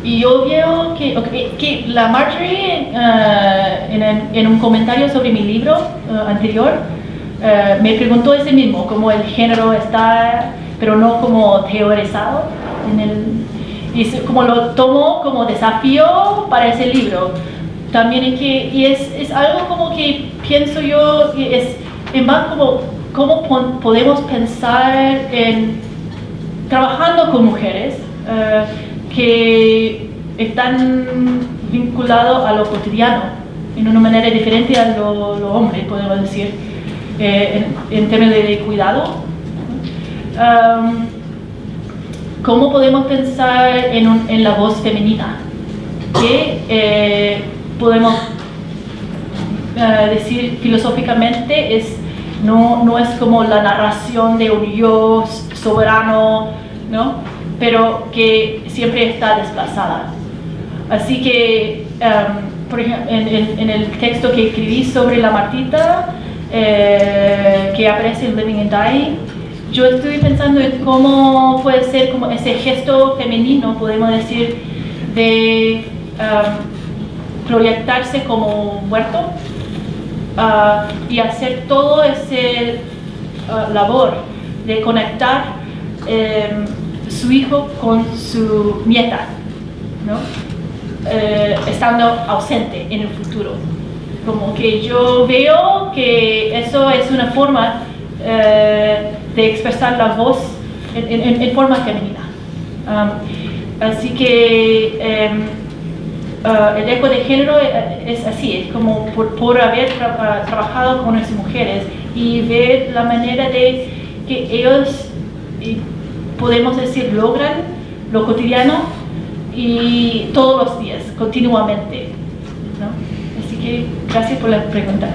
Y yo veo que la Marjorie en un comentario sobre mi libro anterior me preguntó ese mismo, como el género está, pero no como teorizado y como lo tomo como desafío para ese libro. También es algo como que pienso yo que es más como cómo podemos pensar en trabajando con mujeres que están vinculados a lo cotidiano en una manera diferente a lo hombre, podemos decir, en términos de cuidado. ¿Cómo podemos pensar en la voz femenina? Que podemos decir filosóficamente no es como la narración de un yo soberano, ¿no? Pero que siempre está desplazada. Así que, por ejemplo, en el texto que escribí sobre la Martita, que aparece en Living and Dying, yo estoy pensando en cómo puede ser como ese gesto femenino, podemos decir, de proyectarse como muerto y hacer todo ese labor de conectar su hijo con su nieta, ¿no? Estando ausente en el futuro. Como que yo veo que eso es una forma de expresar la voz en forma femenina. Así que el eco de género es así, es como por haber trabajado con las mujeres y ver la manera de que ellos, podemos decir, logran lo cotidiano y todos los días, continuamente, ¿no? Así que gracias por la pregunta.